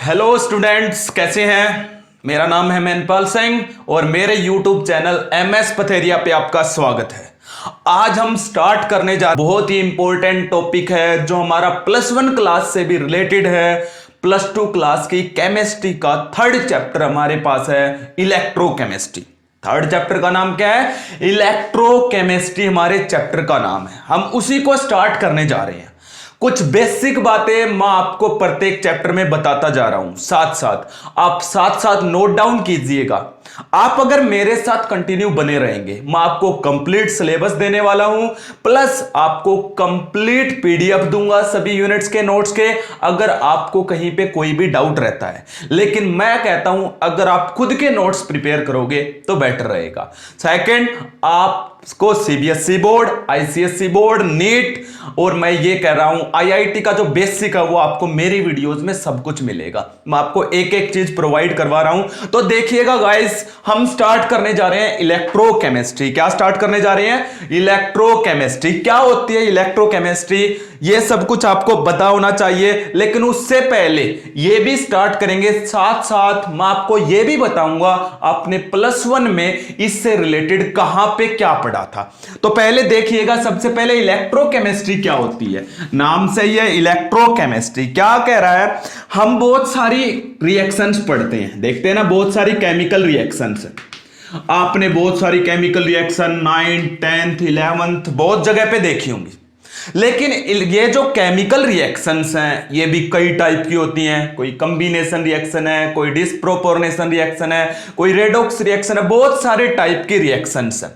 Hello students, कैसे हैं। मेरा नाम है मैनपाल सिंह और मेरे यूट्यूब चैनल एमएस पथेरिया पे आपका स्वागत है। आज हम स्टार्ट करने जा रहे हैं, बहुत ही इंपॉर्टेंट टॉपिक है जो हमारा +1 क्लास से भी रिलेटेड है। +2 क्लास की केमिस्ट्री का 3rd चैप्टर हमारे पास है, इलेक्ट्रोकेमिस्ट्री। 3rd चैप्टर का नाम क्या है? इलेक्ट्रोकेमिस्ट्री हमारे चैप्टर का नाम है। हम उसी को स्टार्ट करने जा रहे हैं। कुछ बेसिक बातें मैं आपको प्रत्येक चैप्टर में बताता जा रहा हूं, साथ साथ नोट डाउन कीजिएगा। आप अगर मेरे साथ कंटिन्यू बने रहेंगे, मैं आपको कंप्लीट सिलेबस देने वाला हूं, प्लस आपको कंप्लीट पीडीएफ दूंगा सभी यूनिट्स के नोट्स के। अगर आपको कहीं पे कोई भी डाउट रहता है, लेकिन मैं कहता हूं अगर आप खुद के नोट्स प्रिपेयर करोगे तो बेटर रहेगा। सेकंड, आपको CBSE board, ICSE board, NEET और मैं ये कह रहा हूं आईआईटी का जो बेसिक है वो आपको मेरी वीडियोस में सब कुछ मिलेगा। मैं आपको एक एक चीज प्रोवाइड करवा रहा हूं। तो देखिएगा गाइस, हम स्टार्ट करने जा रहे हैं इलेक्ट्रोकेमिस्ट्री। क्या स्टार्ट करने जा रहे हैं? इलेक्ट्रोकेमिस्ट्री। क्या होती है इलेक्ट्रोकेमिस्ट्री, ये सब कुछ आपको पता होना चाहिए। लेकिन उससे पहले ये भी स्टार्ट करेंगे, साथ साथ मैं आपको ये भी बताऊंगा आपने +1 में इससे रिलेटेड कहां पे क्या पढ़ा था। तो पहले देखिएगा, सबसे पहले इलेक्ट्रोकेमिस्ट्री क्या होती है। नाम से ही है इलेक्ट्रोकेमिस्ट्री। क्या कह रहा है? हम बहुत सारी रिएक्शंस पढ़ते हैं, देखते हैं ना, बहुत सारी केमिकल रिएक्शंस है। आपने बहुत सारी chemical reaction 9th 10th 11th बहुत जगह पे देखी होंगी। लेकिन ये जो केमिकल रिएक्शंस हैं ये भी कई टाइप की होती हैं। कोई कॉम्बिनेशन रिएक्शन है, कोई डिस्प्रोपोर्शनेशन रिएक्शन है, कोई रेडॉक्स रिएक्शन है, बहुत सारे टाइप की रिएक्शंस हैं।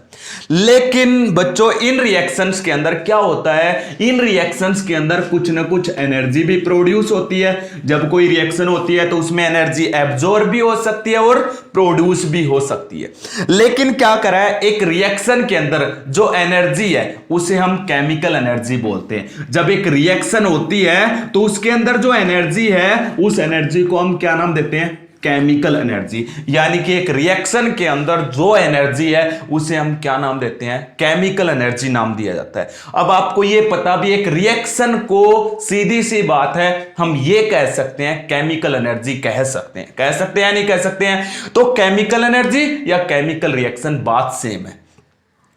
लेकिन बच्चों, इन रिएक्शंस के अंदर क्या होता है? इन रिएक्शंस के अंदर कुछ ना कुछ एनर्जी भी प्रोड्यूस होती है। जब कोई रिएक्शन होती है तो उसमें एनर्जी एब्जॉर्ब भी हो सकती है और प्रोड्यूस भी हो सकती है। लेकिन क्या करा है, एक रिएक्शन के अंदर जो एनर्जी है उसे हम केमिकल एनर्जी बोलते हैं। जब एक रिएक्शन होती है तो उसके अंदर जो एनर्जी है उस एनर्जी को हम क्या नाम देते हैं? Chemical energy. यानी कि एक रिएक्शन के अंदर जो एनर्जी है उसे हम क्या नाम देते हैं? केमिकल एनर्जी नाम दिया जाता है। अब आपको यह पता भी, एक रिएक्शन को सीधी सी बात है हम ये कह सकते हैं केमिकल एनर्जी कह सकते हैं या नहीं कह सकते हैं? तो केमिकल एनर्जी या केमिकल रिएक्शन बात सेम है।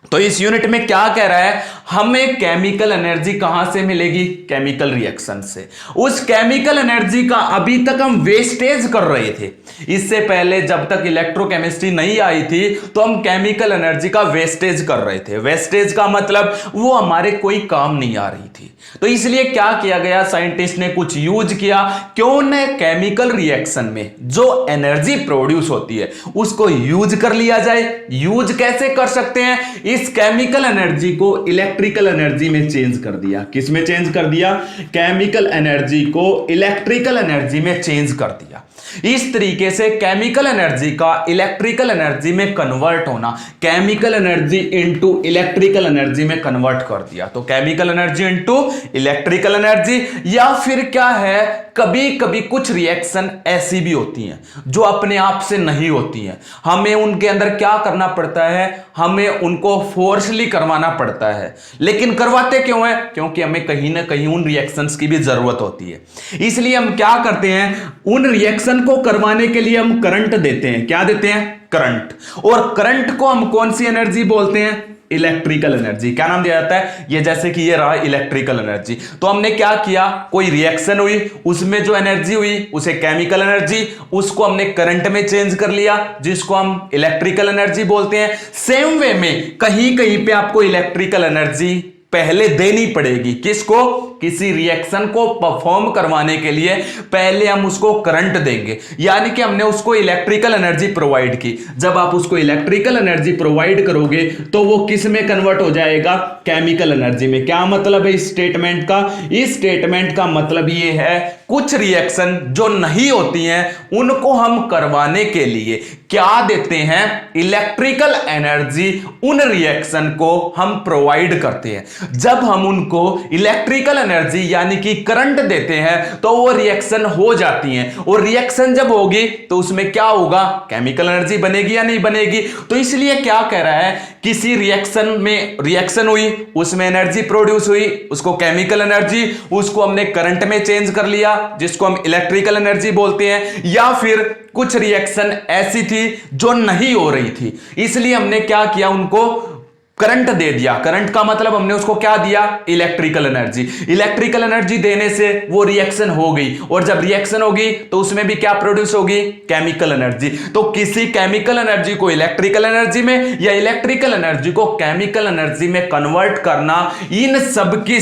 तो इस यूनिट में क्या कह रहा है, हमें केमिकल एनर्जी कहां से मिलेगी? केमिकल रिएक्शन से। उस केमिकल एनर्जी का अभी तक हम वेस्टेज कर रहे थे। इससे पहले जब तक इलेक्ट्रोकेमिस्ट्री नहीं आई थी तो हम केमिकल एनर्जी का वेस्टेज कर रहे थे। वेस्टेज का मतलब वो हमारे कोई काम नहीं आ रही थी। तो इसलिए क्या किया गया, साइंटिस्ट ने कुछ यूज किया। क्यों न केमिकल रिएक्शन में जो एनर्जी प्रोड्यूस होती है उसको यूज कर लिया जाए। यूज कैसे कर सकते हैं? इस केमिकल एनर्जी को इलेक्ट्रिकल एनर्जी में चेंज कर दिया। किस में चेंज कर दिया? केमिकल एनर्जी को इलेक्ट्रिकल एनर्जी में चेंज कर दिया। इस तरीके से केमिकल एनर्जी का इलेक्ट्रिकल एनर्जी में कन्वर्ट होना, chemical energy into electrical energy में कन्वर्ट कर दिया। तो chemical energy into electrical energy. या फिर क्या है, कभी कभी कुछ रिएक्शन ऐसी भी होती हैं जो अपने आप से नहीं होती हैं, हमें उनके अंदर क्या करना पड़ता है? हमें उनको फोर्सली करवाना पड़ता है। लेकिन करवाते क्यों है? क्योंकि हमें कहीं ना कहीं उन रिएक्शंस की भी जरूरत होती है। इसलिए हम क्या करते हैं, उन रिएक्शन को करवाने के लिए हम करंट देते हैं। क्या देते हैं? करंट। और करंट को हम कौन सी एनर्जी बोलते हैं? Electrical energy. क्या नाम दिया जाता है? ये जैसे कि ये रहा इलेक्ट्रिकल एनर्जी। तो हमने क्या किया, कोई रिएक्शन हुई, उसमें जो एनर्जी हुई उसे केमिकल एनर्जी, उसको हमने करंट में चेंज कर लिया जिसको हम इलेक्ट्रिकल एनर्जी बोलते हैं। सेम वे में कहीं कहीं पे आपको इलेक्ट्रिकल एनर्जी पहले देनी पड़ेगी। किसको? किसी रिएक्शन को परफॉर्म करवाने के लिए पहले हम उसको करंट देंगे, यानी कि हमने उसको इलेक्ट्रिकल एनर्जी प्रोवाइड की। जब आप उसको इलेक्ट्रिकल एनर्जी प्रोवाइड करोगे तो वो किस में कन्वर्ट हो जाएगा? केमिकल एनर्जी में। क्या मतलब है इस स्टेटमेंट का? इस स्टेटमेंट का मतलब ये है, कुछ रिएक्शन जो नहीं होती हैं उनको हम करवाने के लिए क्या देते हैं? इलेक्ट्रिकल एनर्जी उन रिएक्शन को हम प्रोवाइड करते हैं। जब हम उनको इलेक्ट्रिकल एनर्जी यानी कि करंट देते हैं तो वो रिएक्शन हो जाती है, और रिएक्शन जब होगी तो उसमें क्या होगा, केमिकल एनर्जी बनेगी या नहीं बनेगी। तो इसलिए क्या कह रहा है, किसी रिएक्शन में रिएक्शन हुई, उसमें एनर्जी प्रोड्यूस हुई, उसको केमिकल एनर्जी, उसको हमने करंट में चेंज कर लिया जिसको हम इलेक्ट्रिकल एनर्जी बोलते हैं, या फिर कुछ रिएक्शन ऐसी थी जो नहीं हो रही थी, इसलिए हमने क्या किया, उनको करंट दे दिया। करंट का मतलब हमने उसको क्या दिया, इलेक्ट्रिकल एनर्जी। इलेक्ट्रिकल एनर्जी देने से वो रिएक्शन हो गई, और जब रिएक्शन होगी तो उसमें भी क्या प्रोड्यूस होगी, केमिकल एनर्जी। तो किसी केमिकल एनर्जी को इलेक्ट्रिकल एनर्जी में या इलेक्ट्रिकल एनर्जी को केमिकल एनर्जी में कन्वर्ट करना, इन सब की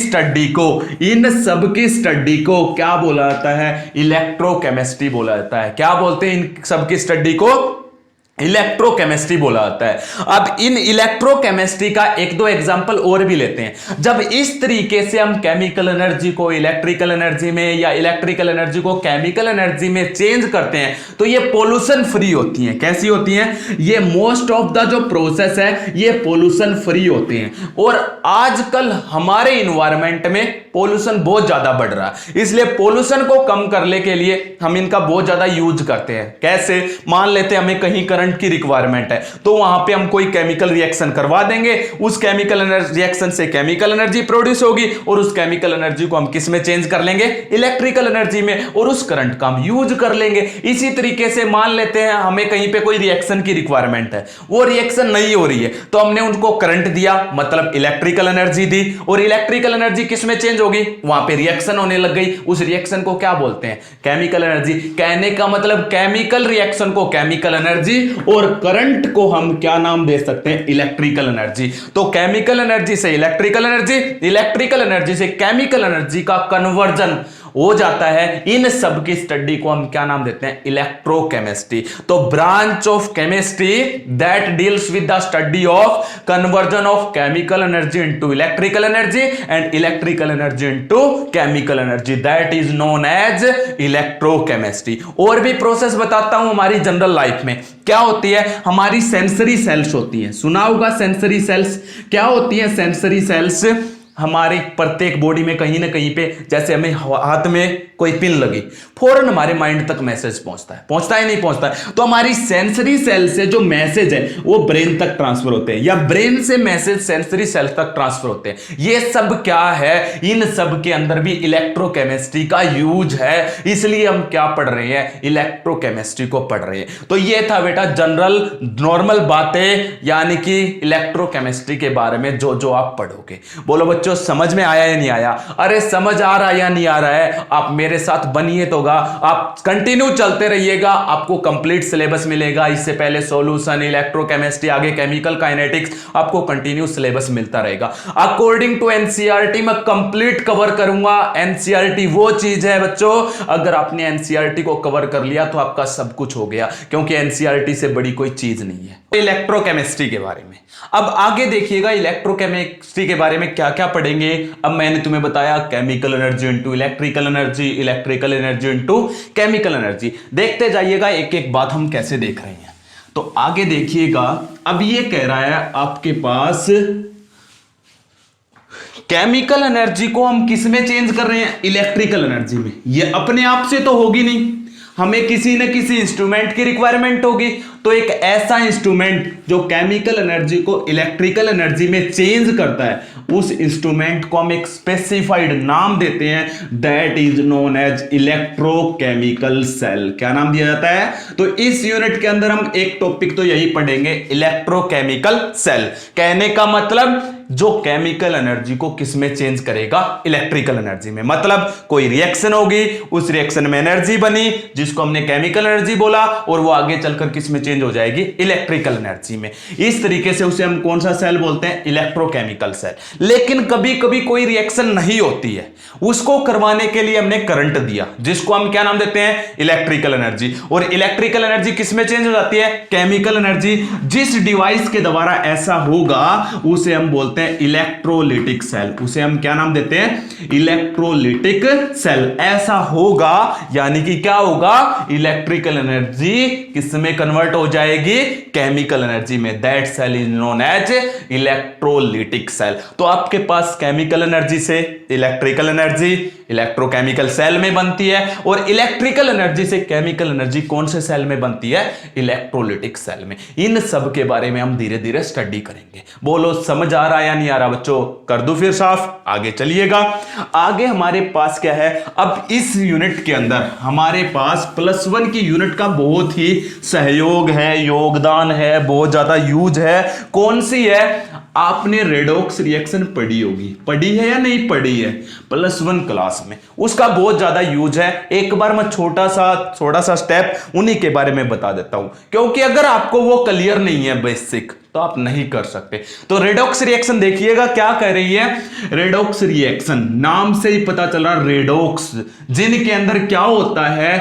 स्टडी को क्या बोला जाता है, इलेक्ट्रोकेमिस्ट्री बोला जाता है। क्या बोलते हैं इन सब की स्टडी को, इलेक्ट्रोकेमिस्ट्री बोला जाता है। अब इन इलेक्ट्रोकेमिस्ट्री का एक दो एग्जांपल और भी लेते हैं। जब इस तरीके से हम केमिकल एनर्जी को इलेक्ट्रिकल एनर्जी में या इलेक्ट्रिकल एनर्जी को केमिकल एनर्जी में चेंज करते हैं तो ये पोल्यूशन फ्री होती हैं। कैसी होती हैं, ये मोस्ट ऑफ द जो प्रोसेस है ये पोल्यूशन फ्री होते हैं। और आजकल हमारे इन्वायरमेंट में पोल्यूशन बहुत ज्यादा बढ़ रहा है, इसलिए पोल्यूशन को कम करने के लिए हम इनका बहुत ज्यादा यूज करते हैं। कैसे, मान लेते हैं हमें कहीं करंट की रिक्वायरमेंट है तो वहां पे हम कोई केमिकल रिएक्शन करवा देंगे, उस केमिकल रिएक्शन से केमिकल एनर्जी प्रोड्यूस होगी, और उस केमिकल एनर्जी को हम किस में चेंज कर लेंगे, इलेक्ट्रिकल एनर्जी में, और उस करंट का हम यूज कर लेंगे। इसी तरीके से मान लेते हैं हमें कहीं पे कोई रिएक्शन की रिक्वायरमेंट है, वो रिएक्शन नहीं हो रही है तो हमने उनको करंट दिया, मतलब इलेक्ट्रिकल एनर्जी दी, और इलेक्ट्रिकल एनर्जी किस में चेंज होगी, वहां पे रिएक्शन होने लग गई। उस रिएक्शन को क्या बोलते हैं, केमिकल एनर्जी। कहने का मतलब केमिकल रिएक्शन को केमिकल एनर्जी और करंट को हम क्या नाम दे सकते हैं, इलेक्ट्रिकल एनर्जी। तो केमिकल एनर्जी से इलेक्ट्रिकल एनर्जी, इलेक्ट्रिकल एनर्जी से केमिकल एनर्जी का कन्वर्जन हो जाता है। इन सब की स्टडी को हम क्या नाम देते हैं, इलेक्ट्रोकेमिस्ट्री। तो branch of chemistry that deals with the study of conversion of chemical energy into electrical energy and electrical energy into chemical energy, that is known as electrochemistry. और भी प्रोसेस बताता हूं हमारी जनरल लाइफ में क्या होती है। हमारी सेंसरी सेल्स होती है, सुना होगा सेंसरी सेल्स। क्या होती है सेंसरी सेल्स, हमारे प्रत्येक बॉडी में कहीं ना कहीं पे, जैसे हमें हाथ में कोई पिन लगी, फौरन हमारे माइंड तक मैसेज पहुंचता है नहीं पहुंचता है। तो हमारी सेंसरी सेल से जो मैसेज है वो ब्रेन तक ट्रांसफर होते हैं, या ब्रेन से मैसेज सेंसरी सेल तक ट्रांसफर होते हैं। ये सब क्या है, इन सब के अंदर भी इलेक्ट्रोकेमिस्ट्री का यूज है, इसलिए हम क्या पढ़ रहे हैं, इलेक्ट्रोकेमिस्ट्री को पढ़ रहे हैं। तो ये था बेटा जनरल नॉर्मल बातें, यानी कि इलेक्ट्रोकेमिस्ट्री के बारे में जो जो आप पढ़ोगे। बोलो बच्चों समझ में आया या नहीं आया? अरे समझ आ रहा है या नहीं आ रहा है? आप मेरे साथ बनिए तो आप कंटिन्यू चलते रहिएगा, आपको कंप्लीट सिलेबस मिलेगा। इससे पहले सॉल्यूशन, इलेक्ट्रोकेमिस्ट्री, आगे केमिकल काइनेटिक्स, आपको कंटिन्यू सिलेबस मिलता रहेगा। अकॉर्डिंग टू एनसीईआरटी मैं कंप्लीट कवर करूंगा। एनसीईआरटी वो चीज है बच्चों, अगर आपने एनसीईआरटी को कवर कर लिया तो आपका सब कुछ हो गया, क्योंकि एनसीईआरटी से बड़ी कोई चीज नहीं है। इलेक्ट्रोकेमिस्ट्री के बारे में अब आगे देखिएगा, इलेक्ट्रोकेमिस्ट्री के बारे में क्या क्या पढ़ेंगे। अब मैंने तुम्हें बताया chemical energy into electrical energy, electrical energy into chemical energy. देखते जाइएगा एक एक बात हम कैसे देख रहे हैं। तो आगे देखिएगा, अब ये कह रहा है आपके पास केमिकल एनर्जी को हम किस में चेंज कर रहे हैं, इलेक्ट्रिकल एनर्जी में। ये अपने आप से तो होगी नहीं, हमें किसी न किसी इंस्ट्रूमेंट की रिक्वायरमेंट होगी। तो एक ऐसा इंस्ट्रूमेंट जो केमिकल एनर्जी को इलेक्ट्रिकल एनर्जी में चेंज करता है, उस इंस्ट्रूमेंट को हम एक स्पेसिफाइड नाम देते हैं, that is known as electrochemical cell. क्या नाम दिया जाता है? तो इस यूनिट के अंदर हम एक टॉपिक तो यही पढ़ेंगे, इलेक्ट्रोकेमिकल सेल। कहने का मतलब जो केमिकल एनर्जी को किस में चेंज करेगा, इलेक्ट्रिकल एनर्जी में। मतलब कोई रिएक्शन होगी, उस रिएक्शन में एनर्जी बनी जिसको हमने केमिकल एनर्जी बोला, और वो आगे चलकर किस में चेंज हो जाएगी, इलेक्ट्रिकल एनर्जी में। इस तरीके से उसे हम कौन सा सेल बोलते हैं, इलेक्ट्रोकेमिकल सेल। लेकिन कभी कभी कोई रिएक्शन नहीं होती है, उसको करवाने के लिए हमने करंट दिया, जिसको हम क्या नाम देते हैं, इलेक्ट्रिकल एनर्जी। और इलेक्ट्रिकल एनर्जी किस में चेंज हो जाती है, केमिकल एनर्जी। जिस डिवाइस के द्वारा ऐसा होगा उसे हम बोलते हैं देते हैं इलेक्ट्रोलिटिक सेल, उसे हम क्या नाम देते हैं, इलेक्ट्रोलिटिक सेल। ऐसा होगा यानी कि क्या होगा, इलेक्ट्रिकल एनर्जी किसमें कन्वर्ट हो जाएगी, केमिकल एनर्जी में। That cell is known as electrolytic cell. तो आपके पास केमिकल एनर्जी से इलेक्ट्रिकल एनर्जी इलेक्ट्रोकेमिकल सेल में बनती है, और इलेक्ट्रिकल एनर्जी से केमिकल एनर्जी कौन से सेल में बनती है, इलेक्ट्रोलिटिक सेल में। इन सब के बारे में हम धीरे धीरे स्टडी करेंगे। बोलो समझ आ रहा है या नहीं आ रहा बच्चों, कर दूं फिर साफ, आगे चलिएगा। आगे हमारे पास क्या है, अब इस यूनिट के अंदर हमारे पास +1 की यूनिट का बहुत ही सहयोग है, योगदान है, बहुत ज्यादा यूज है। कौन सी है, आपने रेडॉक्स रिएक्शन पढ़ी होगी, पढ़ी है या नहीं पढ़ी है, +1 क्लास में, उसका बहुत ज्यादा यूज है। एक बार मैं थोड़ा सा स्टेप उन्हीं के बारे में बता देता हूं, क्योंकि अगर आपको वो क्लियर नहीं है बेसिक तो आप नहीं कर सकते। तो रेडॉक्स रिएक्शन देखिएगा क्या कह रही है, रेडॉक्स रिएक्शन नाम से ही पता चल रहा, रेडॉक्स जिनके अंदर क्या होता है,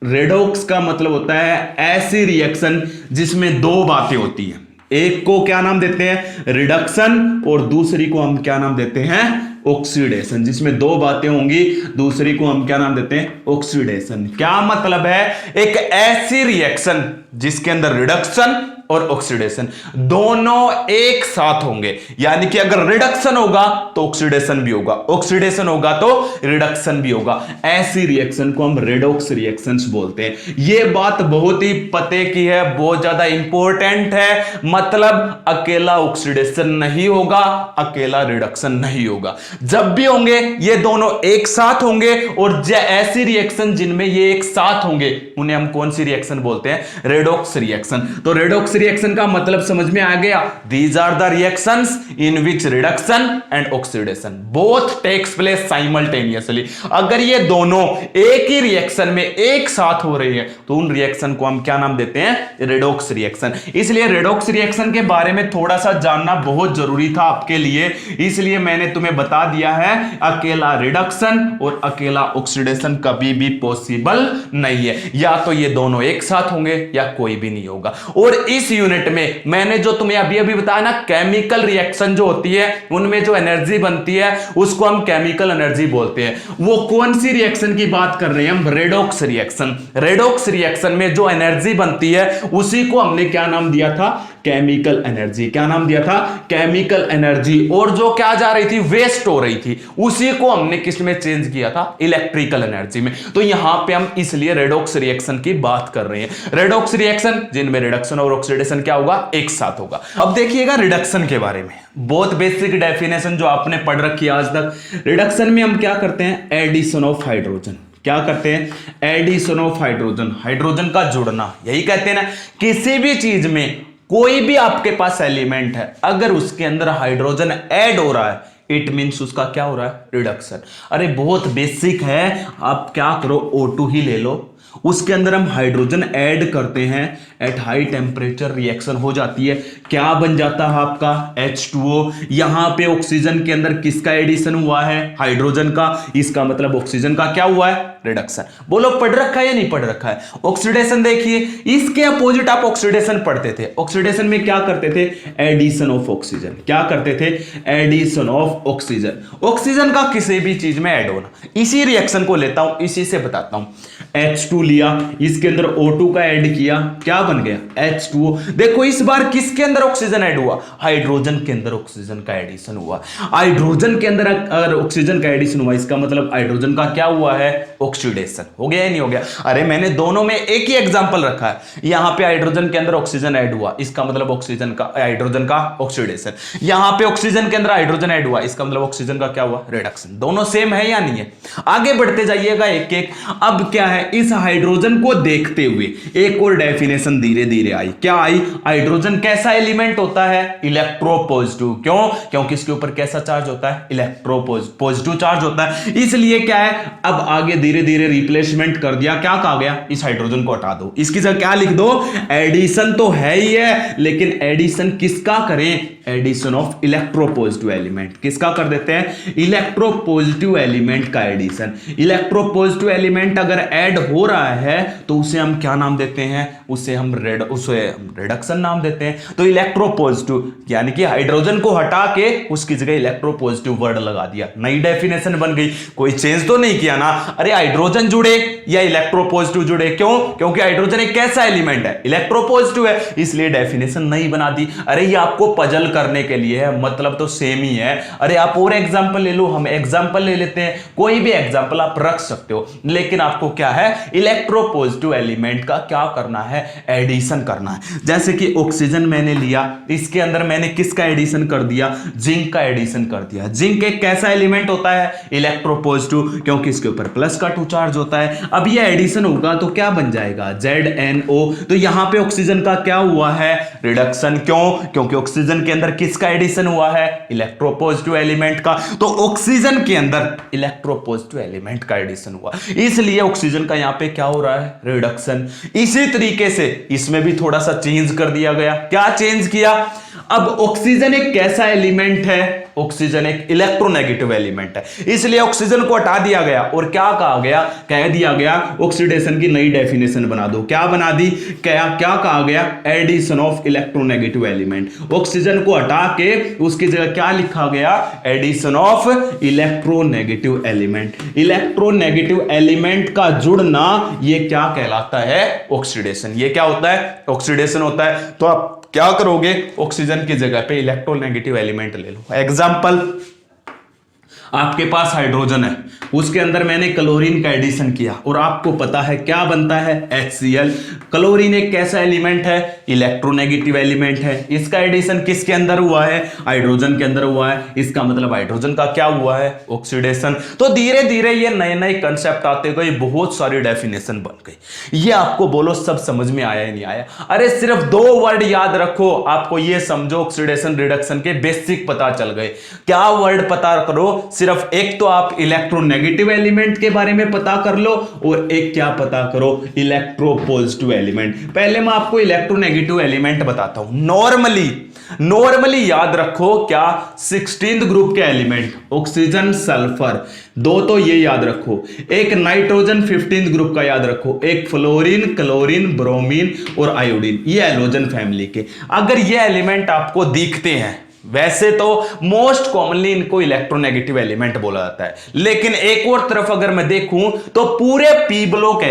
रेडॉक्स का मतलब होता है ऐसी रिएक्शन जिसमें दो बातें होती हैं। एक को क्या नाम देते हैं, रिडक्शन, और दूसरी को हम क्या नाम देते हैं, ऑक्सीडेशन। जिसमें दो बातें होंगी, दूसरी को हम क्या नाम देते हैं, ऑक्सीडेशन। क्या मतलब है, एक ऐसी रिएक्शन जिसके अंदर रिडक्शन और ऑक्सीडेशन दोनों एक साथ होंगे, यानी कि अगर रिडक्शन होगा तो ऑक्सीडेशन भी होगा, ऑक्सीडेशन होगा तो रिडक्शन भी होगा। ऐसी रिएक्शन को हम रेडॉक्स रिएक्शंस बोलते हैं। यह बात बहुत ही पते की है, बहुत ज्यादा इंपॉर्टेंट है। मतलब अकेला ऑक्सीडेशन नहीं होगा, अकेला रिडक्शन नहीं होगा, जब भी होंगे ये दोनों एक साथ होंगे। और ऐसी रिएक्शन जिनमें ये एक साथ होंगे उन्हें हम कौन सी रिएक्शन बोलते हैं, रेडॉक्स रिएक्शन। तो रेडॉक्स रिएक्शन का मतलब समझ में आ गया, these are the reactions in which reduction and oxidation both takes place simultaneously. अगर ये दोनों एक ही रिएक्शन में एक साथ हो रही है तो उन रिएक्शन को हम क्या नाम देते हैं, रेडॉक्स रिएक्शन। इसलिए रेडॉक्स रिएक्शन के बारे में थोड़ा सा जानना बहुत जरूरी था आपके लिए, इसलिए मैंने तुम्हें बता दिया है अकेला रिडक्शन और अकेला ऑक्सीडेशन कभी भी पॉसिबल नहीं है, या तो ये दोनों एक साथ होंगे या कोई भी नहीं होगा। और इस यूनिट में मैंने जो तुम्हें अभी अभी बताया ना, केमिकल रिएक्शन जो होती है उनमें जो एनर्जी बनती है उसको हम केमिकल एनर्जी बोलते हैं। वो कौन सी रिएक्शन की बात कर रहे हैं हम, रेडॉक्स रिएक्शन। रेडॉक्स रिएक्शन में जो एनर्जी बनती है उसी को हमने क्या नाम दिया था, केमिकल एनर्जी। क्या नाम दिया था, केमिकल एनर्जी। और जो क्या जा रही थी, वेस्ट हो रही थी, उसी को हमने किस में चेंज किया था, इलेक्ट्रिकल एनर्जी में। तो यहां पे हम इसलिए रेडॉक्स रिएक्शन की बात कर रहे हैं। रेडॉक्स रिएक्शन जिनमें रिडक्शन और ऑक्सीडेशन क्या होगा, एक साथ होगा। अब देखिएगा रिडक्शन के बारे में, बहुत बेसिक डेफिनेशन जो आपने पढ़ रखी है आज तक। रिडक्शन में हम क्या करते हैं, एडिशन ऑफ हाइड्रोजन। क्या करते हैं, एडिशन ऑफ हाइड्रोजन, हाइड्रोजन का जुड़ना, यही कहते हैं ना। किसी भी चीज में कोई भी आपके पास एलिमेंट है, अगर उसके अंदर हाइड्रोजन ऐड हो रहा है इट मीन्स उसका क्या हो रहा है, रिडक्शन। अरे बहुत बेसिक है, आप क्या करो, O2 ही ले लो, उसके अंदर हम हाइड्रोजन ऐड करते हैं, एट हाई टेम्परेचर रिएक्शन हो जाती है, क्या बन जाता है आपका H2O। यहां पे ऑक्सीजन के अंदर किसका एडिशन हुआ है, हाइड्रोजन का, इसका मतलब ऑक्सीजन का क्या हुआ है, रिडक्शन। बोलो पढ़ रखा है या नहीं पढ़ रखा है। ऑक्सीडेशन देखिए, इसके अपोजिट आप ऑक्सीडेशन पढ़ते थे। ऑक्सीडेशन में क्या करते थे, एडिशन ऑफ ऑक्सीजन। क्या करते थे, एडिशन ऑफ ऑक्सीजन। ऑक्सीजन का किसी भी चीज में ऐड होना। इसी रिएक्शन को लेता हूं, इसी से बताता हूं। H2 लिया, इसके अंदर O2 का ऐड किया, क्या बन गया, H2O। देखो इस बार किसके अंदर ऑक्सीजन ऐड हुआ, हाइड्रोजन के अंदर ऑक्सीजन का एडिशन हुआ। हाइड्रोजन के अंदर अगर ऑक्सीजन का एडिशन हुआ, इसका मतलब हाइड्रोजन का क्या हुआ है, ऑक्सीडेशन। हो गया या नहीं हो गया। अरे मैंने दोनों में एक ही एग्जांपल रखा है, यहां पे हाइड्रोजन के अंदर ऑक्सीजन ऐड हुआ, इसका मतलब ऑक्सीजन का, हाइड्रोजन का ऑक्सीडेशन। यहां पे ऑक्सीजन के अंदर हाइड्रोजन ऐड हुआ, इसका मतलब ऑक्सीजन का क्या हुआ, रिडक्शन। दोनों सेम है या नहीं है। आगे बढ़ते जाइएगा एक एक। अब क्या है, इस हाइड्रोजन को देखते हुए एक और डेफिनेशन धीरे धीरे आई। क्या आई, हाइड्रोजन कैसा एलिमेंट होता है, इलेक्ट्रोपॉजिटिव। क्यों, क्योंकि इसके ऊपर कैसा चार्ज होता है, इलेक्ट्रोपॉजिटिव चार्ज होता है। इसलिए क्या है, अब आगे धीरे धीरे रिप्लेसमेंट कर दिया, क्या कहा गया, इस हाइड्रोजन को हटा दो, इसकी जगह क्या लिख दो, एडिशन तो है ही है, लेकिन एडिशन किसका करें, एडिशन ऑफ इलेक्ट्रोपॉजिटिव एलिमेंट, किसका कर देते हैं, इलेक्ट्रोपॉजिटिव एलिमेंट का एडिशन। इलेक्ट्रोपॉजिटिव एलिमेंट अगर ऐड हो रहा है तो उसे हम क्या नाम देते हैं, उसे हम रिडक्शन नाम देते हैं। तो इलेक्ट्रोपॉजिटिव यानी कि हाइड्रोजन को हटा के उसकी जगह इलेक्ट्रोपॉजिटिव वर्ड लगा दिया, नई डेफिनेशन बन गई, कोई चेंज तो नहीं किया ना। अरे हाइड्रोजन जुड़े या इलेक्ट्रोपॉजिटिव जुड़े, क्यों, क्योंकि हाइड्रोजन एक कैसा एलिमेंट है, इलेक्ट्रोपॉजिटिव है, इसलिए डेफिनेशन नहीं बना दी। अरे ये आपको पजल करने के लिए है, मतलब तो सेम ही है। अरे आप और एग्जांपल ले लो, हम एग्जांपल ले लेते हैं, कोई भी एग्जांपल आप रख सकते हो, लेकिन आपको क्या है, इलेक्ट्रोपॉजिटिव एलिमेंट का क्या करना है, एडिशन करना है। जैसे कि ऑक्सीजन मैंने लिया, इसके अंदर मैंने किसका एडिशन कर दिया, जिंक का एडिशन कर दिया। जिंक एक कैसा एलिमेंट होता है, इलेक्ट्रोपॉजिटिव, क्योंकि इसके ऊपर प्लस का 2 चार्ज होता है। अब ये एडिशन होगा तो क्या बन जाएगा, ZNO। तो यहां पे ऑक्सीजन का क्या हुआ है, रिडक्शन, क्यों, क्योंकि ऑक्सीजन के अंदर किसका एडिशन हुआ है, इलेक्ट्रोपॉजिटिव एलिमेंट का। तो ऑक्सीजन के अंदर इलेक्ट्रोपॉजिटिव एलिमेंट का एडिशन हुआ, इसलिए ऑक्सीजन का यहां पे क्या हो रहा है, रिडक्शन। इसी तरीके से इसमें भी थोड़ा सा चेंज कर दिया गया, क्या चेंज किया, अब ऑक्सीजन एक कैसा एलिमेंट है, ऑक्सीजन एक इलेक्ट्रोनेगेटिव एलिमेंट है, इसलिए ऑक्सीजन को हटा दिया गया और क्या कहा गया, कह दिया गया ऑक्सीडेशन की नई डेफिनेशन बना दो, क्या बना दी, क्या क्या कहा गया, addition of electronegative element. Oxygen को हटा के उसकी जगह क्या लिखा गया, addition of electronegative element. Electronegative element का जुड़ना ये क्या कहलाता है, ऑक्सीडेशन। ये क्या होता है, ऑक्सीडेशन होता है। तो आप क्या करोगे, ऑक्सीजन की जगह पे इलेक्ट्रोनेगेटिव एलिमेंट ले लो। एग्जांपल, आपके पास हाइड्रोजन है, उसके अंदर मैंने क्लोरीन का एडिशन किया और आपको पता है क्या बनता है, HCl। क्लोरीन एक कैसा एलिमेंट है, इलेक्ट्रोनेगेटिव एलिमेंट है, इसका एडिशन किसके अंदर हुआ है, हाइड्रोजन के अंदर हुआ है, इसका मतलब हाइड्रोजन का क्या हुआ है, ऑक्सीडेशन। तो धीरे धीरे ये नए नए कंसेप्ट आते गए, बहुत सारी डेफिनेशन बन गई। ये आपको बोलो सब समझ में आया ही नहीं आया, अरे सिर्फ 2 वर्ड याद रखो, आपको ये समझो ऑक्सीडेशन रिडक्शन के बेसिक पता चल गए। क्या वर्ड पता करो, सिर्फ एक तो आप इलेक्ट्रोनेगेटिव एलिमेंट के बारे में पता कर लो और एक क्या पता करो, इलेक्ट्रोपॉजिटिव एलिमेंट। पहले मैं आपको इलेक्ट्रोनेगेटिव एलिमेंट बताता हूं। नॉर्मली याद रखो क्या, 16th ग्रुप के एलिमेंट, ऑक्सीजन सल्फर, 2 तो ये याद रखो, एक नाइट्रोजन 15th ग्रुप का याद रखो, एक फ्लोरीन, क्लोरीन, ब्रोमीन और आयोडीन, ये हैलोजन फैमिली के। अगर ये एलिमेंट आपको दिखते हैं, वैसे तो मोस्ट कॉमनली इनको इलेक्ट्रोनेगेटिव एलिमेंट बोला जाता है, लेकिन एक और तरफ अगर मैं देखूं तो पूरे पी ब्लॉक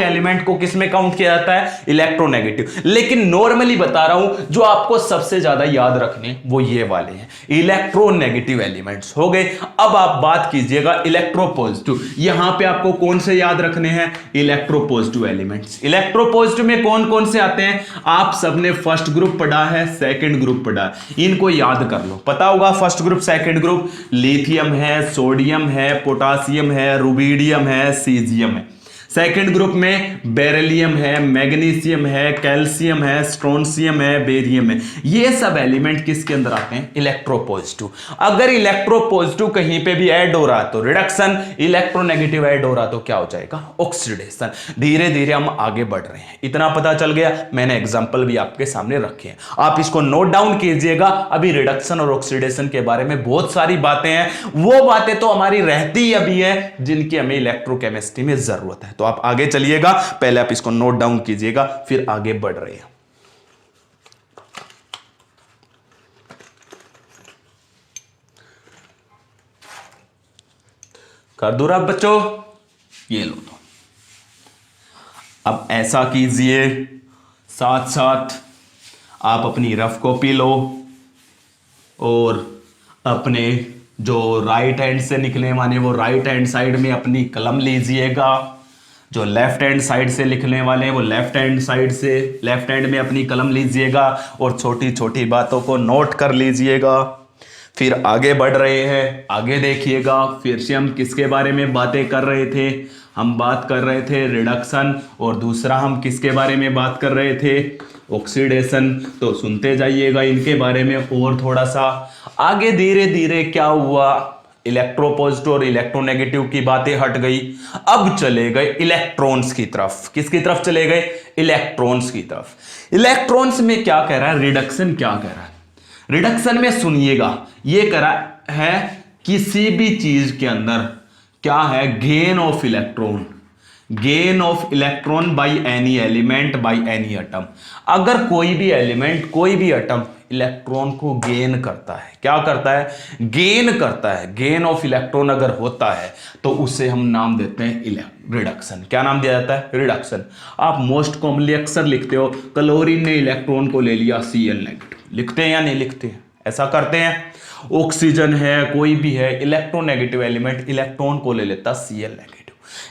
एलिमेंट को किसमें काउंट किया जाता है, इलेक्ट्रोनेगेटिव। लेकिन नॉर्मली बता रहा हूं, जो आपको सबसे ज्यादा याद रखने वो ये वाले हैं, इलेक्ट्रोनेगेटिव एलिमेंट्स हो गए। अब आप बात कीजिएगा इलेक्ट्रोपॉजिटिव, यहां पे आपको कौन से याद रखने हैं, इलेक्ट्रोपॉजिटिव एलिमेंट्स। इलेक्ट्रोपॉजिटिव में कौन कौन से आते हैं, आप सबने फर्स्ट ग्रुप पढ़ा है, सेकंड ग्रुप पढ़ा, इनको याद कर लो, पता होगा first group second group, lithium है, सोडियम है, पोटासियम है, रुबिडियम है, सीजियम है। सेकेंड ग्रुप में बेरिलियम है, मैग्नीशियम है, कैल्शियम है, स्ट्रोंशियम है, बेरियम है। ये सब एलिमेंट किसके अंदर आते हैं, इलेक्ट्रोपॉजिटिव। अगर इलेक्ट्रोपॉजिटिव कहीं पे भी ऐड हो रहा तो रिडक्शन, इलेक्ट्रोनेगेटिव ऐड हो रहा तो क्या हो जाएगा, ऑक्सीडेशन। धीरे धीरे हम आगे बढ़ रहे हैं, इतना पता चल गया। मैंने एग्जांपल भी आपके सामने रखे हैं, आप इसको नोट डाउन कीजिएगा। अभी रिडक्शन और ऑक्सीडेशन के बारे में बहुत सारी बातें हैं, वो बातें तो हमारी रहती अभी है जिनकी हमें इलेक्ट्रोकेमिस्ट्री में जरूरत है। तो आप आगे चलिएगा, पहले आप इसको नोट डाउन कीजिएगा, फिर आगे बढ़ रहे हैं। कर दूं आप बच्चों, ये लो। तो अब ऐसा कीजिए, साथ साथ आप अपनी रफ कॉपी लो और अपने जो राइट हैंड से निकले माने वो राइट हैंड साइड में अपनी कलम लीजिएगा, जो लेफ्ट हैंड साइड से लिखने वाले हैं वो लेफ्ट हैंड साइड से लेफ्ट हैंड में अपनी कलम लीजिएगा और छोटी छोटी बातों को नोट कर लीजिएगा। फिर आगे बढ़ रहे हैं, आगे देखिएगा। फिर से हम किसके बारे में बातें कर रहे थे, हम बात कर रहे थे रिडक्शन, और दूसरा हम किसके बारे में बात कर रहे थे, ऑक्सीडेशन। तो सुनते जाइएगा इनके बारे में और थोड़ा सा आगे। धीरे धीरे क्या हुआ, इलेक्ट्रोपॉजिटिव और इलेक्ट्रोनेगेटिव की बातें हट गई। अब चले गए इलेक्ट्रॉन्स की तरफ। किसकी तरफ चले गए? इलेक्ट्रॉन्स की तरफ। इलेक्ट्रॉन्स में क्या कह रहा है? रिडक्शन क्या कह रहा है? रिडक्शन में सुनिएगा, ये कह रहा है किसी भी चीज के अंदर क्या है? Gain of electron, gain of electron by any element by any atom. अगर कोई भी एलिमेंट, कोई भी एटम इलेक्ट्रॉन को गेन करता है, क्या करता है? गेन करता है। गेन ऑफ इलेक्ट्रॉन अगर होता है तो उसे हम नाम देते हैं रिडक्शन। क्या नाम दिया जाता है? रिडक्शन। आप मोस्ट कॉमनली अक्सर लिखते हो क्लोरीन ने इलेक्ट्रॉन को ले लिया Cl नेगेटिव, लिखते हैं या नहीं लिखते हैं? ऐसा करते हैं। ऑक्सीजन है, कोई भी है, इलेक्ट्रोनेगेटिव एलिमेंट इलेक्ट्रॉन को ले लेता Cl नेगेटिव।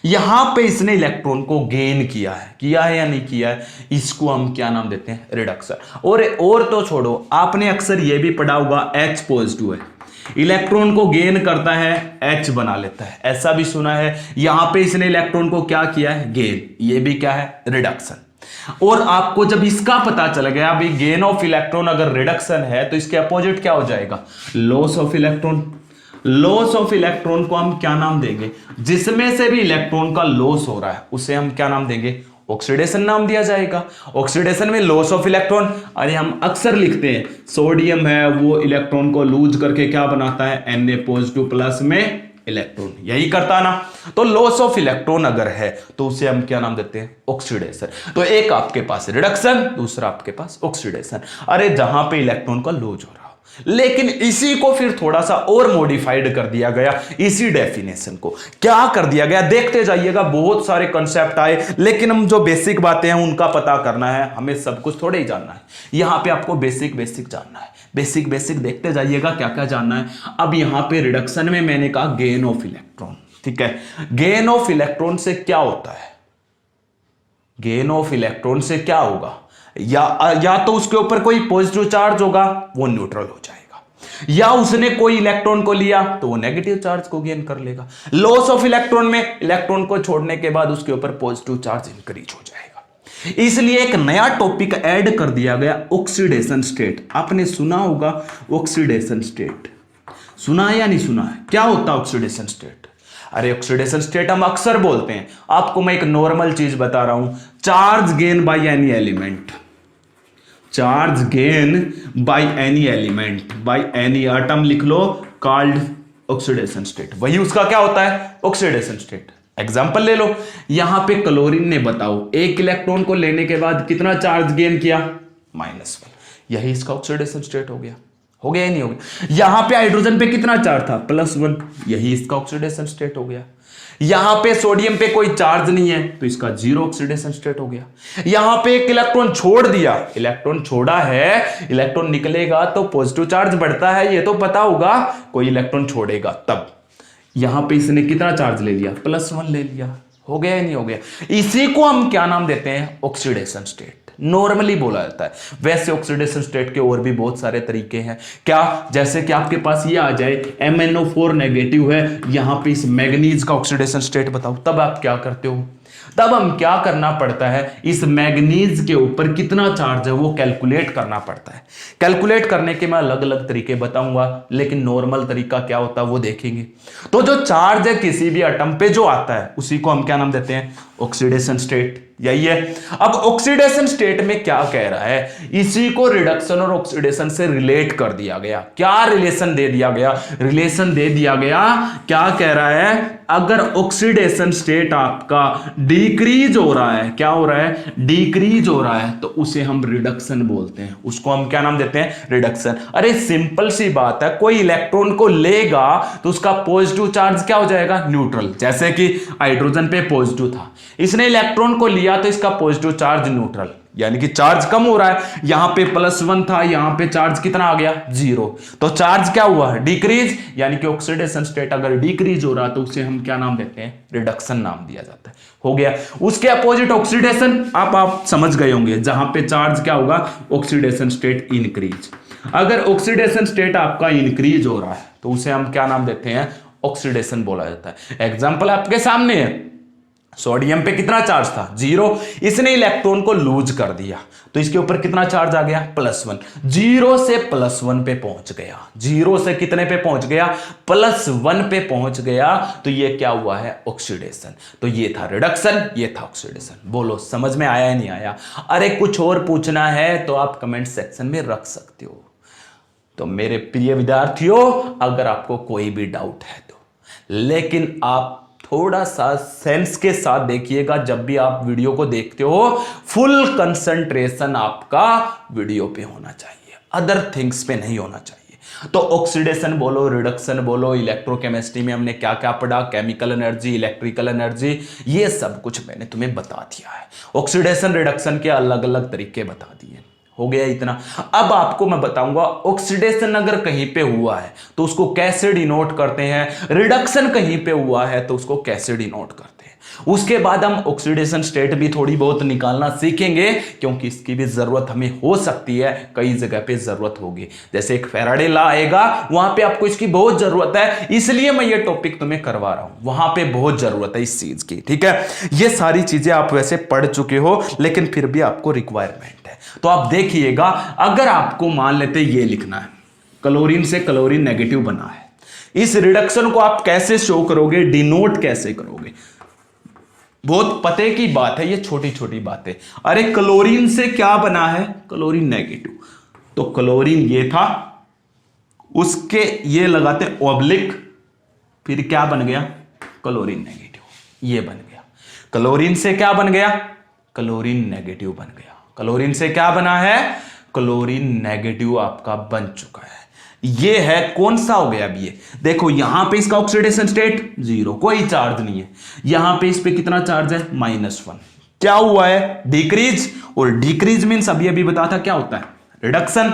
यहां पे इसने इलेक्ट्रॉन को गेन किया है या नहीं किया है? इसको हम क्या नाम देते हैं? रिडक्शन। और तो छोड़ो, आपने अक्सर यह भी पढ़ा होगा H पॉजिटिव है, इलेक्ट्रॉन को गेन करता है, H बना लेता है, ऐसा भी सुना है। यहां पे इसने इलेक्ट्रॉन को क्या किया है? गेन। ये भी क्या है? रिडक्शन। और आपको जब इसका पता चल गया भाई गेन ऑफ इलेक्ट्रॉन अगर रिडक्शन है तो इसके अपोजिट क्या हो जाएगा? Loss of electron. Loss of electron को हम क्या नाम देंगे? जिसमें से भी इलेक्ट्रॉन का लॉस हो रहा है उसे हम क्या नाम देंगे? ऑक्सीडेशन नाम दिया जाएगा। ऑक्सीडेशन में लॉस ऑफ इलेक्ट्रॉन, अरे हम अक्सर लिखते हैं सोडियम है वो इलेक्ट्रॉन को लूज करके क्या बनाता है? Na पॉजिटिव प्लस में इलेक्ट्रॉन, यही करता ना। तो लॉस ऑफ इलेक्ट्रॉन अगर है तो उसे हम क्या नाम देते हैं? ऑक्सीडेशन। तो एक आपके पास रिडक्शन, दूसरा आपके पास ऑक्सीडेशन। अरे जहां पे इलेक्ट्रॉन का लूज हो रहा हो, लेकिन इसी को फिर थोड़ा सा और मॉडिफाइड कर दिया गया। इसी डेफिनेशन को क्या कर दिया गया? देखते जाइएगा, बहुत सारे कंसेप्ट आए, लेकिन हम जो बेसिक बातें हैं उनका पता करना है, हमें सब कुछ थोड़े ही जानना है। यहां पे आपको बेसिक जानना है। बेसिक देखते जाइएगा क्या क्या जानना है। अब यहां पे रिडक्शन में मैंने कहा गेन ऑफ इलेक्ट्रॉन, ठीक है। गेन ऑफ इलेक्ट्रॉन से क्या होता है? गेन ऑफ इलेक्ट्रॉन से क्या होगा? या तो उसके ऊपर कोई पॉजिटिव चार्ज होगा, वो न्यूट्रल हो जाएगा, या उसने कोई इलेक्ट्रॉन को लिया तो वो नेगेटिव चार्ज को गेन कर लेगा। लॉस ऑफ इलेक्ट्रॉन में इलेक्ट्रॉन को छोड़ने के बाद उसके ऊपर पॉजिटिव चार्ज इंक्रीज हो जाएगा। इसलिए एक नया टॉपिक ऐड कर दिया गया, ऑक्सीडेशन स्टेट। आपने सुना होगा ऑक्सीडेशन स्टेट, सुना है या नहीं सुना है? क्या होता है ऑक्सीडेशन स्टेट? अरे ऑक्सीडेशन स्टेट हम अक्सर बोलते हैं। आपको मैं एक नॉर्मल चीज बता रहा हूं, charge gain by any element, charge gain by any element by any atom लिख लो, कॉल्ड ऑक्सीडेशन स्टेट। वही उसका क्या होता है? Oxidation state. एग्जांपल ले लो, यहां पे क्लोरीन ने बताओ एक इलेक्ट्रॉन को लेने के बाद कितना चार्ज गेन किया? -1। यही इसका ऑक्सीडेशन स्टेट हो गया। हो गया या नहीं हो गया? यहां पे हाइड्रोजन पे कितना चार्ज था? +1। यही इसका ऑक्सीडेशन स्टेट हो गया। यहां पे सोडियम पे कोई चार्ज नहीं है तो इसका 0 ऑक्सीडेशन स्टेट हो गया। यहां पे एक इलेक्ट्रॉन छोड़ दिया, इलेक्ट्रॉन छोड़ा है, इलेक्ट्रॉन निकलेगा तो पॉजिटिव चार्ज बढ़ता है, ये तो पता होगा। कोई इलेक्ट्रॉन छोड़ेगा तब। यहां पे इसने कितना चार्ज ले लिया? +1 ले लिया। हो गया या नहीं हो गया? इसी को हम क्या नाम देते हैं? Oxidation state. नॉर्मली बोला जाता है। वैसे ऑक्सीडेशन स्टेट के और भी बहुत सारे तरीके हैं। क्या? जैसे कि आपके पास ये आ जाए MnO4 नेगेटिव है, यहां पे इस मैग्नीज का ऑक्सीडेशन स्टेट बताओ, तब आप क्या करते हो? तब हम क्या करना पड़ता है? इस मैग्नीज के ऊपर कितना चार्ज है वो कैलकुलेट करना पड़ता है। कैलकुलेट करने के मैं अलग अलग तरीके बताऊंगा, लेकिन नॉर्मल तरीका क्या होता है वो देखेंगे। तो जो चार्ज है किसी भी एटम पे जो आता है उसी को हम क्या नाम देते हैं? Oxidation state. यही है। अब ऑक्सीडेशन स्टेट में क्या कह रहा है? इसी को रिडक्शन और ऑक्सीडेशन से रिलेट कर दिया गया। क्या रिलेशन दे दिया गया? रिलेशन दे दिया गया। क्या कह रहा है? अगर ऑक्सीडेशन स्टेट आपका डिक्रीज हो रहा है, क्या हो रहा है? डिक्रीज हो रहा है, तो उसे हम रिडक्शन बोलते हैं। उसको हम क्या नाम देते हैं? रिडक्शन। अरे सिंपल सी बात है, कोई इलेक्ट्रॉन को लेगा तो उसका पॉजिटिव चार्ज क्या हो जाएगा? न्यूट्रल। जैसे कि हाइड्रोजन पे पॉजिटिव था, इसने इलेक्ट्रॉन को लिया तो इसका पॉजिटिव चार्ज न्यूट्रल, यानी कि चार्ज कम हो रहा है। यहां पे +1 था, यहां पे चार्ज कितना आ गया? 0। तो चार्ज क्या हुआ? डिक्रीज। यानी कि ऑक्सीडेशन स्टेट अगर डिक्रीज हो रहा तो उसे हम क्या नाम देते हैं? रिडक्शन नाम दिया जाता है। हो गया। उसके अपोजिट ऑक्सीडेशन, आप समझ गए होंगे, जहां पे चार्ज क्या होगा? Oxidation state increase. अगर ऑक्सीडेशन स्टेट आपका इंक्रीज हो रहा है तो उसे हम क्या नाम देते हैं? ऑक्सीडेशन बोला जाता है। एग्जाम्पल आपके सामने है, सोडियम पे कितना चार्ज था, 0। इसने इलेक्ट्रॉन को लूज कर दिया तो इसके ऊपर कितना चार्ज आ गया, +1। 0 से +1 पे पहुंच गया, 0 से कितने पे पहुंच गया, +1 पे पहुंच गया। तो ये क्या हुआ है, ऑक्सीडेशन। तो ये था रिडक्शन, ये था ऑक्सीडेशन। बोलो समझ में आया या नहीं आया? अरे कुछ और पूछना है तो आप कमेंट सेक्शन में रख सकते हो। तो मेरे प्रिय विद्यार्थियों, अगर आपको कोई भी डाउट है तो, लेकिन आप थोड़ा सा सेंस के साथ देखिएगा। जब भी आप वीडियो को देखते हो, फुल कंसंट्रेशन आपका वीडियो पे होना चाहिए, अदर थिंग्स पे नहीं होना चाहिए। तो ऑक्सीडेशन बोलो, रिडक्शन बोलो, इलेक्ट्रोकेमिस्ट्री में हमने क्या क्या पढ़ा, केमिकल एनर्जी, इलेक्ट्रिकल एनर्जी, ये सब कुछ मैंने तुम्हें बता दिया है। ऑक्सीडेशन रिडक्शन के अलग अलग तरीके बता दिए। हो गया इतना। अब आपको मैं बताऊंगा ऑक्सीडेशन अगर कहीं पे हुआ है तो उसको कैसे डिनोट करते हैं, रिडक्शन कहीं पे हुआ है तो उसको कैसे डिनोट करते हैं। उसके बाद हम ऑक्सीडेशन स्टेट भी थोड़ी बहुत निकालना सीखेंगे, क्योंकि इसकी भी जरूरत हमें हो सकती है, कई जगह पे जरूरत होगी। जैसे एक फैराडे लॉ आएगा, वहां पे आपको इसकी बहुत जरूरत है, इसलिए मैं ये टॉपिक तुम्हें करवा रहा हूं। वहां पे बहुत जरूरत है इस चीज की, ठीक है। ये सारी चीजें आप वैसे पढ़ चुके हो, लेकिन फिर भी आपको रिक्वायरमेंट है। तो आप देखिएगा, अगर आपको मान लेते ये लिखना है, क्लोरीन से क्लोरीन नेगेटिव बना है, इस रिडक्शन को आप कैसे शो करोगे, डिनोट कैसे करोगे? बहुत पते की बात है, ये छोटी छोटी बातें। अरे क्लोरीन से क्या बना है, क्लोरीन नेगेटिव, तो क्लोरीन ये था, उसके ये लगाते ऑब्लिक, फिर क्या बन गया, क्लोरीन नेगेटिव, ये बन गया। क्लोरीन से क्या बन गया, क्लोरीन नेगेटिव बन गया। क्लोरीन से क्या बना है, क्लोरीन नेगेटिव आपका बन चुका है। ये है कौन सा हो गया अब ये देखो, यहां पे इसका ऑक्सीडेशन स्टेट 0, कोई चार्ज नहीं है। यहां पे इस पे कितना चार्ज है, -1। क्या हुआ है, डिक्रीज। और डिक्रीज मीन्स अभी बता था क्या होता है, रिडक्शन।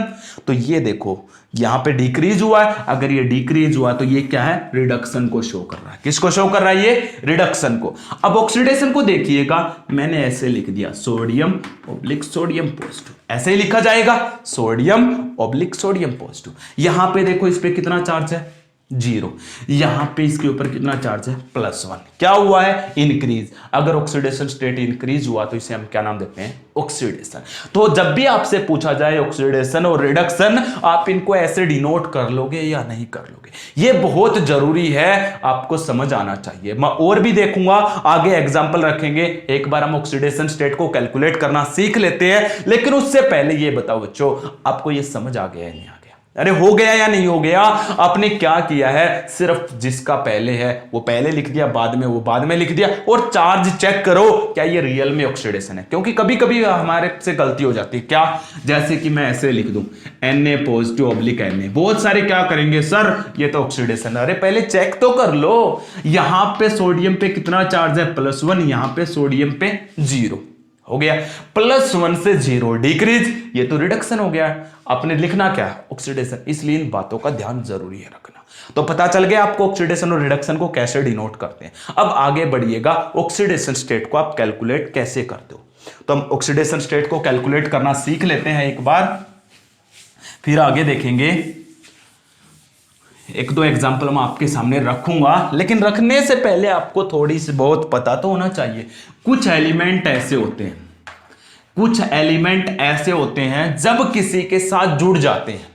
तो ये देखो यहां पे डिक्रीज हुआ है, अगर ये डिक्रीज हुआ तो ये क्या है, रिडक्शन को शो कर रहा है। किसको शो कर रहा है, ये रिडक्शन को। अब ऑक्सीडेशन को देखिएगा, मैंने ऐसे लिख दिया, सोडियम ऑब्लिक सोडियम पॉजिटिव, ऐसे ही लिखा जाएगा, सोडियम ऑब्लिक सोडियम पॉजिटिव। यहां पे देखो इस पे कितना चार्ज है, 0। यहां पे इसके ऊपर कितना चार्ज है, +1। क्या हुआ है, इंक्रीज। अगर ऑक्सीडेशन स्टेट इंक्रीज हुआ तो इसे हम क्या नाम देते हैं, ऑक्सीडेशन। तो जब भी आपसे पूछा जाए ऑक्सीडेशन और रिडक्शन, आप इनको ऐसे डिनोट कर लोगे या नहीं कर लोगे, ये बहुत जरूरी है, आपको समझ आना चाहिए। मैं और भी देखूंगा, आगे एग्जांपल रखेंगे। एक बार हम ऑक्सीडेशन स्टेट को कैलकुलेट करना सीख लेते हैं, लेकिन उससे पहले ये बताओ बच्चों, आपको ये समझ आ गया है नहीं? अरे हो गया या नहीं हो गया? आपने क्या किया है, सिर्फ जिसका पहले है वो पहले लिख दिया, बाद में वो बाद में लिख दिया, और चार्ज चेक करो क्या ये रियल में ऑक्सीडेशन है। क्योंकि कभी कभी हमारे से गलती हो जाती है, क्या, जैसे कि मैं ऐसे लिख दूं Na पॉजिटिव ऑब्लिक Na, बहुत सारे क्या करेंगे, सर ये तो ऑक्सीडेशन। अरे पहले चेक तो कर लो, यहां पे सोडियम पे कितना चार्ज है, +1, यहां पे सोडियम पे 0 हो गया, +1 से 0 डिक्रीज, ये तो रिडक्शन हो गया। आपने लिखना क्या, ऑक्सीडेशन। इसलिए इन बातों का ध्यान जरूरी है रखना। तो पता चल गया आपको ऑक्सीडेशन और रिडक्शन को कैसे डिनोट करते हैं। अब आगे बढ़िएगा, ऑक्सीडेशन स्टेट को आप कैलकुलेट कैसे करते हो। तो हम ऑक्सीडेशन स्टेट को कैलकुलेट करना सीख लेते हैं एक बार, फिर आगे देखेंगे। एक दो एग्जाम्पल मैं आपके सामने रखूंगा, लेकिन रखने से पहले आपको थोड़ी सी बहुत पता तो होना चाहिए। कुछ एलिमेंट ऐसे होते हैं, कुछ एलिमेंट ऐसे होते हैं जब किसी के साथ जुड़ जाते हैं,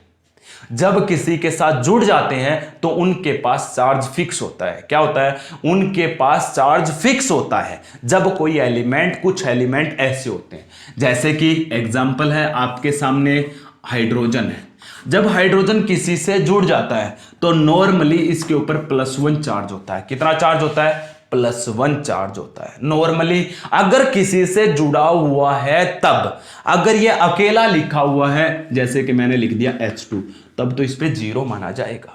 जब किसी के साथ जुड़ जाते हैं तो उनके पास चार्ज फिक्स होता है। क्या होता है, उनके पास चार्ज फिक्स होता है। जब कोई एलिमेंट, कुछ एलिमेंट ऐसे होते हैं, जैसे कि एग्जाम्पल है आपके सामने हाइड्रोजन है। जब हाइड्रोजन किसी से जुड़ जाता है तो नॉर्मली इसके ऊपर +1 चार्ज होता है। कितना चार्ज होता है, +1 चार्ज होता है नॉर्मली। अगर किसी से जुड़ा हुआ है तब, अगर ये अकेला लिखा हुआ है, जैसे कि मैंने लिख दिया H2, तब तो इस पे 0 माना जाएगा।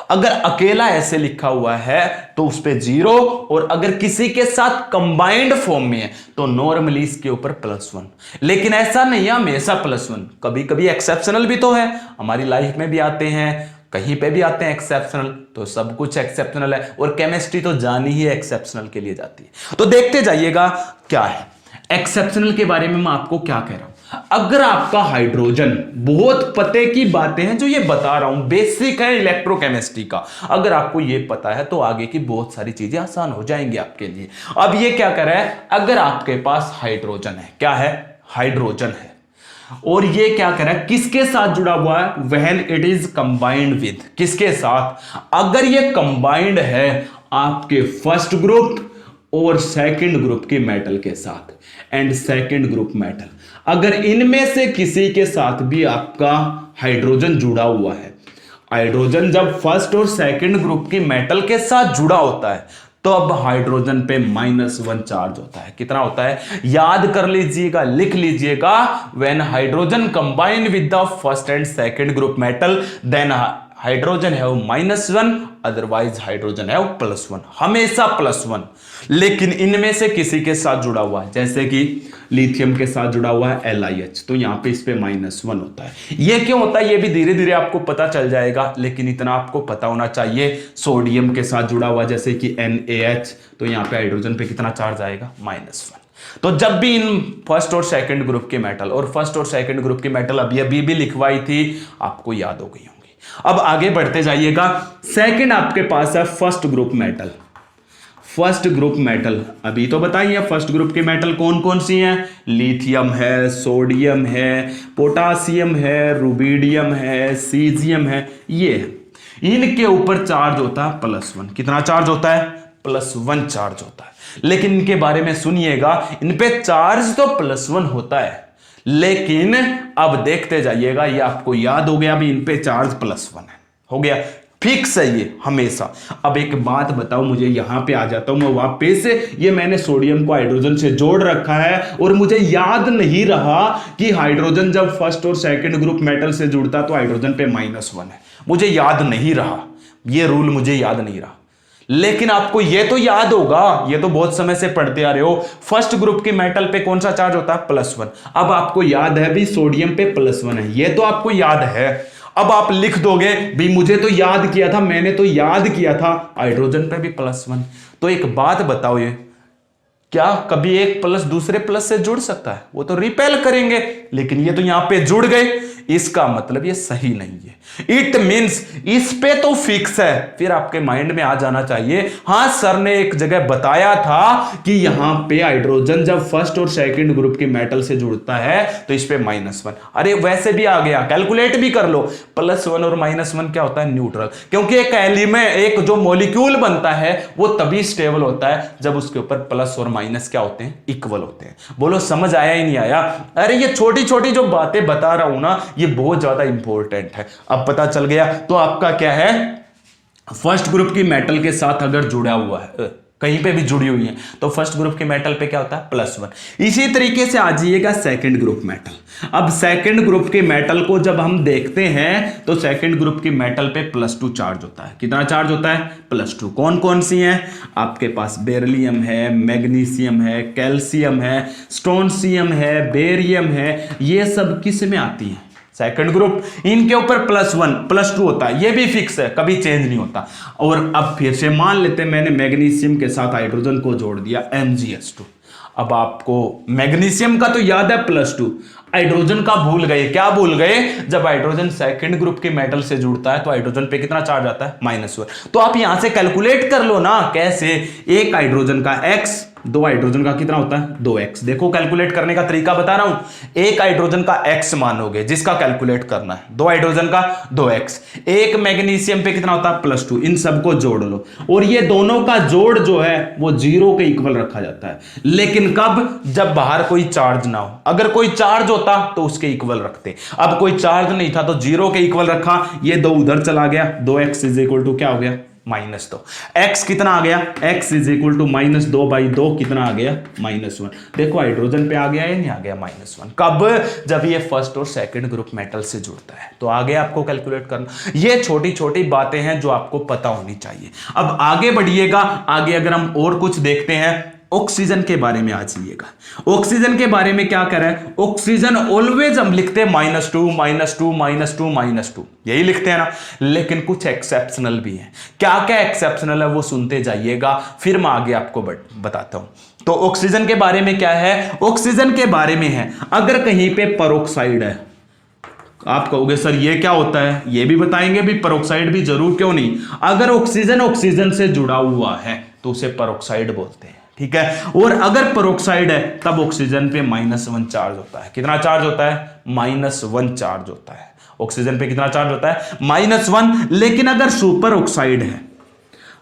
अगर अकेला ऐसे लिखा हुआ है तो उस पे 0, और अगर किसी के साथ कंबाइंड फॉर्म में है तो नॉर्मली इसके ऊपर +1। लेकिन ऐसा नहीं है हमेशा +1, कभी कभी एक्सेप्शनल भी तो है, हमारी लाइफ में भी आते हैं, कहीं पे भी आते हैं एक्सेप्शनल। तो सब कुछ एक्सेप्शनल है, और केमिस्ट्री तो जानी ही एक्सेप्शनल के लिए जाती है। तो देखते जाइएगा क्या है एक्सेप्शनल के बारे में। मैं आपको क्या कह रहा हूं, अगर आपका हाइड्रोजन, बहुत पते की बातें हैं जो ये बता रहा हूं, बेसिक है इलेक्ट्रोकेमिस्ट्री का, अगर आपको ये पता है तो आगे की बहुत सारी चीजें आसान हो जाएंगी आपके लिए। अब ये क्या कर रहा है, अगर आपके पास हाइड्रोजन है, क्या है, हाइड्रोजन है, और ये क्या कर रहा है, किसके साथ जुड़ा हुआ है, when it is combined with, किसके साथ, अगर ये कंबाइंड है आपके फर्स्ट ग्रुप और सेकंड ग्रुप के मेटल के साथ, एंड सेकंड ग्रुप मेटल, अगर इनमें से किसी के साथ भी आपका हाइड्रोजन जुड़ा हुआ है, हाइड्रोजन जब फर्स्ट और सेकंड ग्रुप की मेटल के साथ जुड़ा होता है तो अब हाइड्रोजन पे -1 चार्ज होता है। कितना होता है, याद कर लीजिएगा, लिख लीजिएगा, when hydrogen combine with the first and second group metal then hydrogen है -1, अदरवाइज हाइड्रोजन है +1, हमेशा +1। लेकिन इनमें से किसी के साथ जुड़ा हुआ है, जैसे कि लिथियम के साथ जुड़ा हुआ है LiH, तो यहां पे इस पे -1 होता है। ये क्यों होता है ये भी धीरे धीरे आपको पता चल जाएगा, लेकिन इतना आपको पता होना चाहिए, सोडियम के साथ जुड़ा हुआ जैसे कि NaH, तो यहां पे हाइड्रोजन पे कितना चार्ज आएगा, -1। तो जब भी इन फर्स्ट और सेकंड ग्रुप के मेटल, और फर्स्ट और सेकंड ग्रुप की मेटल अभी भी लिखवाई थी, आपको याद हो गई होंगी। अब आगे बढ़ते जाइएगा, सेकंड आपके पास है first group metal. First group metal अभी तो बताइए, फर्स्ट ग्रुप के मेटल कौन कौन सी हैं, लिथियम है, सोडियम है, पोटासियम है, रुबिडियम है, सीजियम है, ये इनके ऊपर चार्ज होता है +1। कितना चार्ज होता है, +1 चार्ज होता है। लेकिन इनके बारे में सुनिएगा, इन पे चार्ज तो +1 होता है, लेकिन अब देखते जाइएगा, ये आपको याद हो गया, अभी इन पे चार्ज +1 है, हो गया, फिक्स है ये हमेशा। अब एक बात बताओ, मुझे यहां पे आ जाता हूं मैं वापस, ये मैंने सोडियम को हाइड्रोजन से जोड़ रखा है और मुझे याद नहीं रहा कि हाइड्रोजन जब फर्स्ट और सेकंड ग्रुप मेटल से जुड़ता तो हाइड्रोजन पे -1 है, मुझे याद नहीं रहा, ये रूल मुझे याद नहीं रहा। लेकिन आपको ये तो याद होगा, ये तो बहुत समय से पढ़ते आ रहे हो, फर्स्ट ग्रुप के मेटल पे कौन सा चार्ज होता है, +1। अब आपको याद है भी सोडियम पे +1 है, ये तो आपको याद है। अब आप लिख दोगे भी मुझे तो याद किया था, मैंने तो याद किया था हाइड्रोजन पे भी +1। तो एक बात बताओ, ये क्या कभी एक प्लस दूसरे प्लस से जुड़ सकता है, वो तो रिपेल करेंगे, लेकिन ये तो यहां पे जुड़ गए, इसका मतलब ये सही नहीं है। इट मींस इस पे तो फिक्स है, फिर आपके माइंड में आ जाना चाहिए, हां सर ने एक जगह बताया था कि यहां पे हाइड्रोजन जब फर्स्ट और सेकंड ग्रुप के मेटल से जुड़ता है तो इस पे -1। अरे वैसे भी आ गया, कैलकुलेट भी कर लो, +1 और -1 क्या होता है, न्यूट्रल। क्योंकि एक एलिमेंट, एक जो मॉलिक्यूल बनता है वो तभी स्टेबल होता है जब उसके ऊपर प्लस और माइनस क्या होते हैं, इक्वल होते हैं। बोलो समझ आया ही नहीं आया? अरे ये छोटी छोटी जो बातें बता रहा हूं ना, ये बहुत ज्यादा इंपॉर्टेंट है। अब पता चल गया, तो आपका क्या है, फर्स्ट ग्रुप की मेटल के साथ अगर जुड़ा हुआ है, कहीं पे भी जुड़ी हुई है, तो फर्स्ट ग्रुप के मेटल पे क्या होता है, +1। इसी तरीके से आ जाइएगा सेकंड ग्रुप मेटल। अब सेकंड ग्रुप के मेटल को जब हम देखते हैं तो सेकंड ग्रुप के मेटल पे +2 चार्ज होता है। कितना चार्ज होता है, +2। कौन कौन सी हैं आपके पास, बेरिलियम है, मैग्नीशियम है, कैल्शियम है, स्ट्रोंशियम है, बेरियम है, ये सब किस में आती है, सेकंड ग्रुप। इनके ऊपर +1 +2 होता है, ये भी फिक्स है, कभी चेंज नहीं होता। और अब फिर से मान लेते हैं मैंने मैग्नीशियम के साथ हाइड्रोजन को जोड़ दिया, MgS2। अब आपको मैग्नीशियम का तो याद है +2, हाइड्रोजन का भूल गए। क्या भूल गए, जब हाइड्रोजन सेकंड ग्रुप के मेटल से जुड़ता है तो हाइड्रोजन पे कितना चार्ज आता है, -1। तो आप यहां से कैलकुलेट कर लो ना, कैसे, एक हाइड्रोजन का X, दो हाइड्रोजन का कितना होता है, 2x। देखो कैलकुलेट करने का तरीका बता रहा हूं, एक हाइड्रोजन का x मानोगे जिसका कैलकुलेट करना है, दो हाइड्रोजन का 2x, एक मैग्नीशियम पे कितना होता है, +2। इन सबको जोड़ लो, और ये दोनों का जोड़ जो है वो 0 के इक्वल रखा जाता है। लेकिन कब, जब बाहर कोई चार्ज ना हो। अगर कोई चार्ज होता तो उसके इक्वल रखते, अब कोई चार्ज नहीं था तो 0 के इक्वल रखा, ये 2 उधर चला गया, 2x = क्या हो गया, -2। x कितना आ गया, x = -2/2 कितना आ गया, -1। देखो हाइड्रोजन पे आ गया या नहीं आ गया, -1। कब, जब ये फर्स्ट और सेकंड ग्रुप मेटल से जुड़ता है। तो आगे आपको कैलकुलेट करना, ये छोटी छोटी बातें हैं जो आपको पता होनी चाहिए। अब आगे बढ़िएगा, आगे अगर हम और कुछ देखते हैं, ऑक्सीजन के बारे में आ जाइएगा। ऑक्सीजन के बारे में क्या कर रहा है, ऑक्सीजन ऑलवेज हम लिखते हैं -2 -2 -2 -2, यही लिखते हैं ना। लेकिन कुछ एक्सेप्शनल भी हैं। क्या क्या एक्सेप्शनल है वो सुनते जाइएगा, फिर मैं आगे आपको बताता हूं। तो ऑक्सीजन के बारे में क्या है, ऑक्सीजन के बारे में है अगर कहीं पे पेरोक्साइड है, आप कहोगे सर ये क्या होता है, ये भी बताएंगे भी पेरोक्साइड भी जरूर क्यों नहीं, अगर ऑक्सीजन ऑक्सीजन से जुड़ा हुआ है तो उसे पेरोक्साइड बोलते हैं, ठीक है। और अगर पेरोक्साइड है तब ऑक्सीजन पे -1 चार्ज होता है। कितना चार्ज होता है, -1 चार्ज होता है। ऑक्सीजन पे कितना चार्ज होता है, -1। लेकिन अगर सुपर ऑक्साइड है,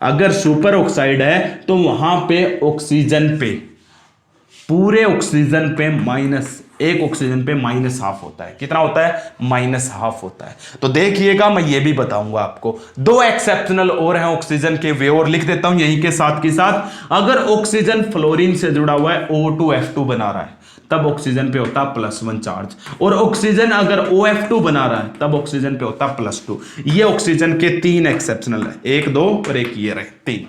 अगर सुपर ऑक्साइड है तो वहां पे ऑक्सीजन पे, पूरे ऑक्सीजन पे एक ऑक्सीजन पे -1/2 होता है। कितना होता है, -1/2 होता है। तो देखिएगा मैं ये भी बताऊंगा आपको। 2 एक्सेप्शनल और हैं ऑक्सीजन के, वे और लिख देता हूं यहीं के साथ के साथ। अगर ऑक्सीजन फ्लोरीन से जुड़ा हुआ है, O2F2 बना रहा है, तब ऑक्सीजन पे होता +1 चार्ज। और ऑक्सीजन अगर OF2 बना रहा है तब ऑक्सीजन पे होता +2। ये ऑक्सीजन के 3 एक्सेप्शनल है, 1, 2 और एक ये रहे 3।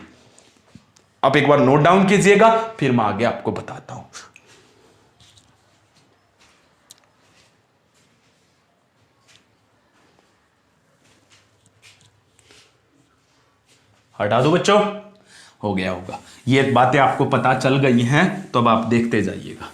आप एक बार नोट डाउन कीजिएगा, फिर मैं आगे आपको बताता हूं। हटा दो बच्चों, हो गया होगा। ये बातें आपको पता चल गई हैं, तो अब आप देखते जाइएगा।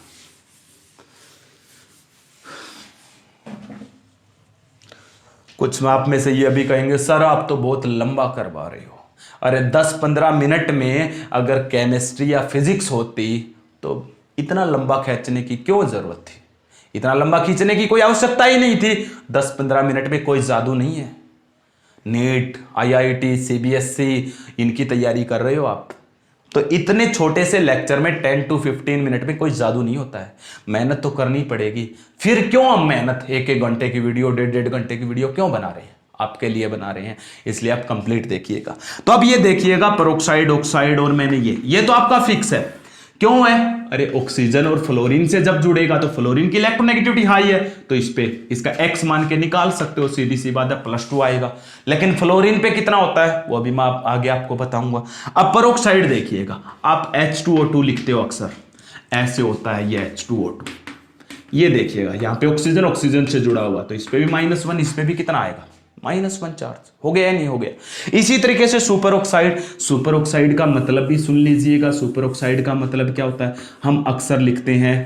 कुछ आप में से ये अभी कहेंगे सर आप तो बहुत लंबा करवा रहे हो। अरे 10-15 मिनट में अगर केमिस्ट्री या फिजिक्स होती तो इतना लंबा खींचने की क्यों जरूरत थी, इतना लंबा खींचने की कोई आवश्यकता ही नहीं थी। 10-15 मिनट में कोई जादू नहीं है। नीट, IIT, CBSE इनकी तैयारी कर रहे हो आप, तो इतने छोटे से लेक्चर में 10 to 15 मिनट में कोई जादू नहीं होता है। मेहनत तो करनी पड़ेगी। फिर क्यों हम मेहनत, 1-1 घंटे की वीडियो, 1.5 घंटे की वीडियो क्यों बना रहे हैं, आपके लिए बना रहे हैं, इसलिए आप कंप्लीट देखिएगा। तो अब ये देखिएगा पेरोक्साइड, ऑक्साइड और मैंने ये तो आपका फिक्स है। क्यों है, अरे ऑक्सीजन और फ्लोरीन से जब जुड़ेगा तो फ्लोरीन की इलेक्ट्रोनेगेटिविटी हाई है, तो इस पे इसका x मान के निकाल सकते हो, सीधी सी बात है +2 आएगा। लेकिन फ्लोरीन पे कितना होता है वो अभी मैं आगे आपको बताऊंगा। अब पेरोक्साइड देखिएगा, आप H2O2 लिखते हो अक्सर, ऐसे होता है ये H2O2। ये देखिएगा यहां पे ऑक्सीजन ऑक्सीजन से जुड़ा हुआ, तो इस पे भी -1, इस पे भी कितना आएगा, -1 चार्ज। हो गया या नहीं हो गया। इसी तरीके से सुपर ऑक्साइड, सुपर ऑक्साइड का मतलब भी सुन लीजिएगा। सुपर ऑक्साइड का मतलब क्या होता है, हम अक्सर लिखते हैं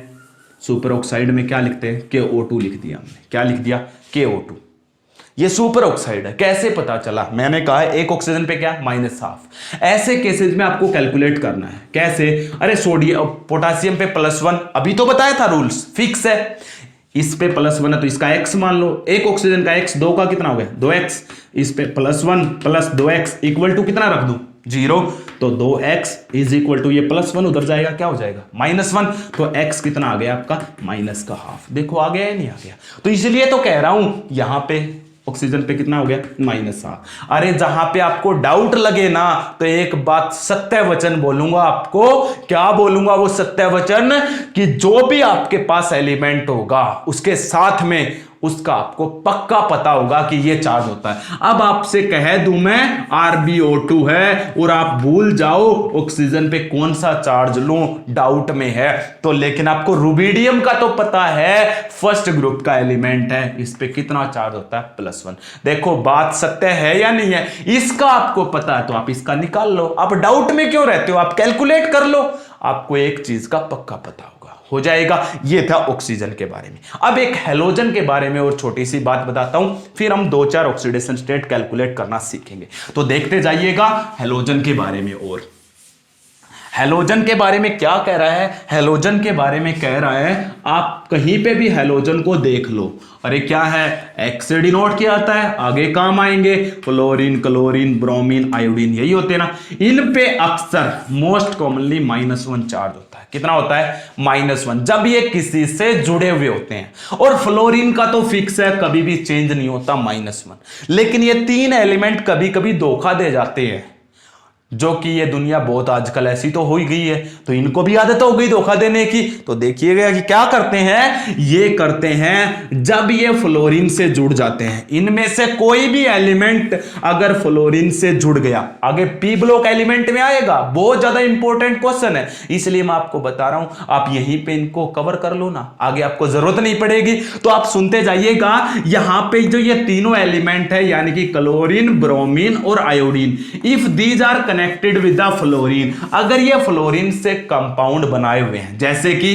सुपर ऑक्साइड में क्या लिखते हैं, KO2 लिख दिया हमने। क्या लिख दिया, KO2। ये सुपर ऑक्साइड है। कैसे पता चला, मैंने कहा एक ऑक्सीजन पे क्या, -1/2। ऐसे केसेस में आपको कैलकुलेट करना है। कैसे, अरे सोडियम पोटासियम पे +1, अभी तो बताया था रूल्स, फिक्स है। इस पे +1 है तो इसका x मान लो, एक ऑक्सीजन का x, 2 का कितना हो गया 2x, इस पे +1 + 2x इक्वल टू कितना रख दूं 0, तो 2x इज इक्वल टू ये +1 उधर जाएगा, क्या हो जाएगा -1, तो x कितना आ गया आपका -1/2। देखो आ गया या नहीं आ गया। तो इसलिए तो कह रहा हूं यहां पे ऑक्सीजन पे कितना हो गया -1/2। अरे जहां पे आपको डाउट लगे ना, तो एक बात सत्य वचन बोलूंगा आपको। क्या बोलूंगा वो सत्य वचन, कि जो भी आपके पास एलिमेंट होगा उसके साथ में उसका आपको पक्का पता होगा कि ये चार्ज होता है। अब आपसे कह दूं मैं RbO2 है और आप भूल जाओ ऑक्सीजन पे कौन सा चार्ज लूं, डाउट में है तो, लेकिन आपको रुबिडियम का तो पता है, फर्स्ट ग्रुप का एलिमेंट है, इस पे कितना चार्ज होता है +1। देखो बात सत्य है या नहीं है, इसका आपको पता है तो आप इसका निकाल लो। आप डाउट में क्यों रहते हो, आप कैलकुलेट कर लो, आपको एक चीज का पक्का पता होगा, हो जाएगा। ये था ऑक्सीजन के बारे में। अब एक हैलोजन के बारे में और छोटी सी बात बताता हूं, फिर हम 2-4 ऑक्सीडेशन स्टेट कैलकुलेट करना सीखेंगे। तो देखते जाइएगा हैलोजन के बारे में। और हैलोजन के बारे में क्या कह रहा है, हैलोजन के बारे में कह रहा है, आप कहीं पे भी हैलोजन को देख लो, अरे क्या है, एक्स से डिनोट किया जाता है, आगे काम आएंगे फ्लोरीन, क्लोरीन, ब्रोमीन, आयोडीन, यही होते हैं ना। इन पे अक्सर मोस्ट कॉमनली -1 चार्ज होता है। कितना होता है -1, जब ये किसी से जुड़े हुए होते हैं। और फ्लोरीन का तो फिक्स है, कभी भी चेंज नहीं होता -1। लेकिन ये 3 एलिमेंट कभी कभी धोखा दे जाते हैं, जो कि ये दुनिया बहुत आजकल ऐसी तो हो ही गई है, तो इनको भी आदत हो गई धोखा देने की। तो देखिएगा कि क्या करते हैं, ये करते हैं जब ये फ्लोरीन से जुड़ जाते हैं, इनमें से कोई भी एलिमेंट अगर फ्लोरीन से जुड़ गया, आगे पी ब्लॉक एलिमेंट में आएगा। बहुत ज्यादा इंपॉर्टेंट क्वेश्चन है, इसलिए मैं आपको बता रहा हूं, आप यहीं पे इनको कवर कर लो ना, आगे आपको जरूरत नहीं पड़ेगी। तो आप सुनते जाइएगा, यहां पे जो ये तीनों एलिमेंट है, यानी कि क्लोरीन, ब्रोमीन और iodine, if these are connected with the fluorine, अगर ये फ्लोरीन से कंपाउंड बनाए हुए हैं, जैसे कि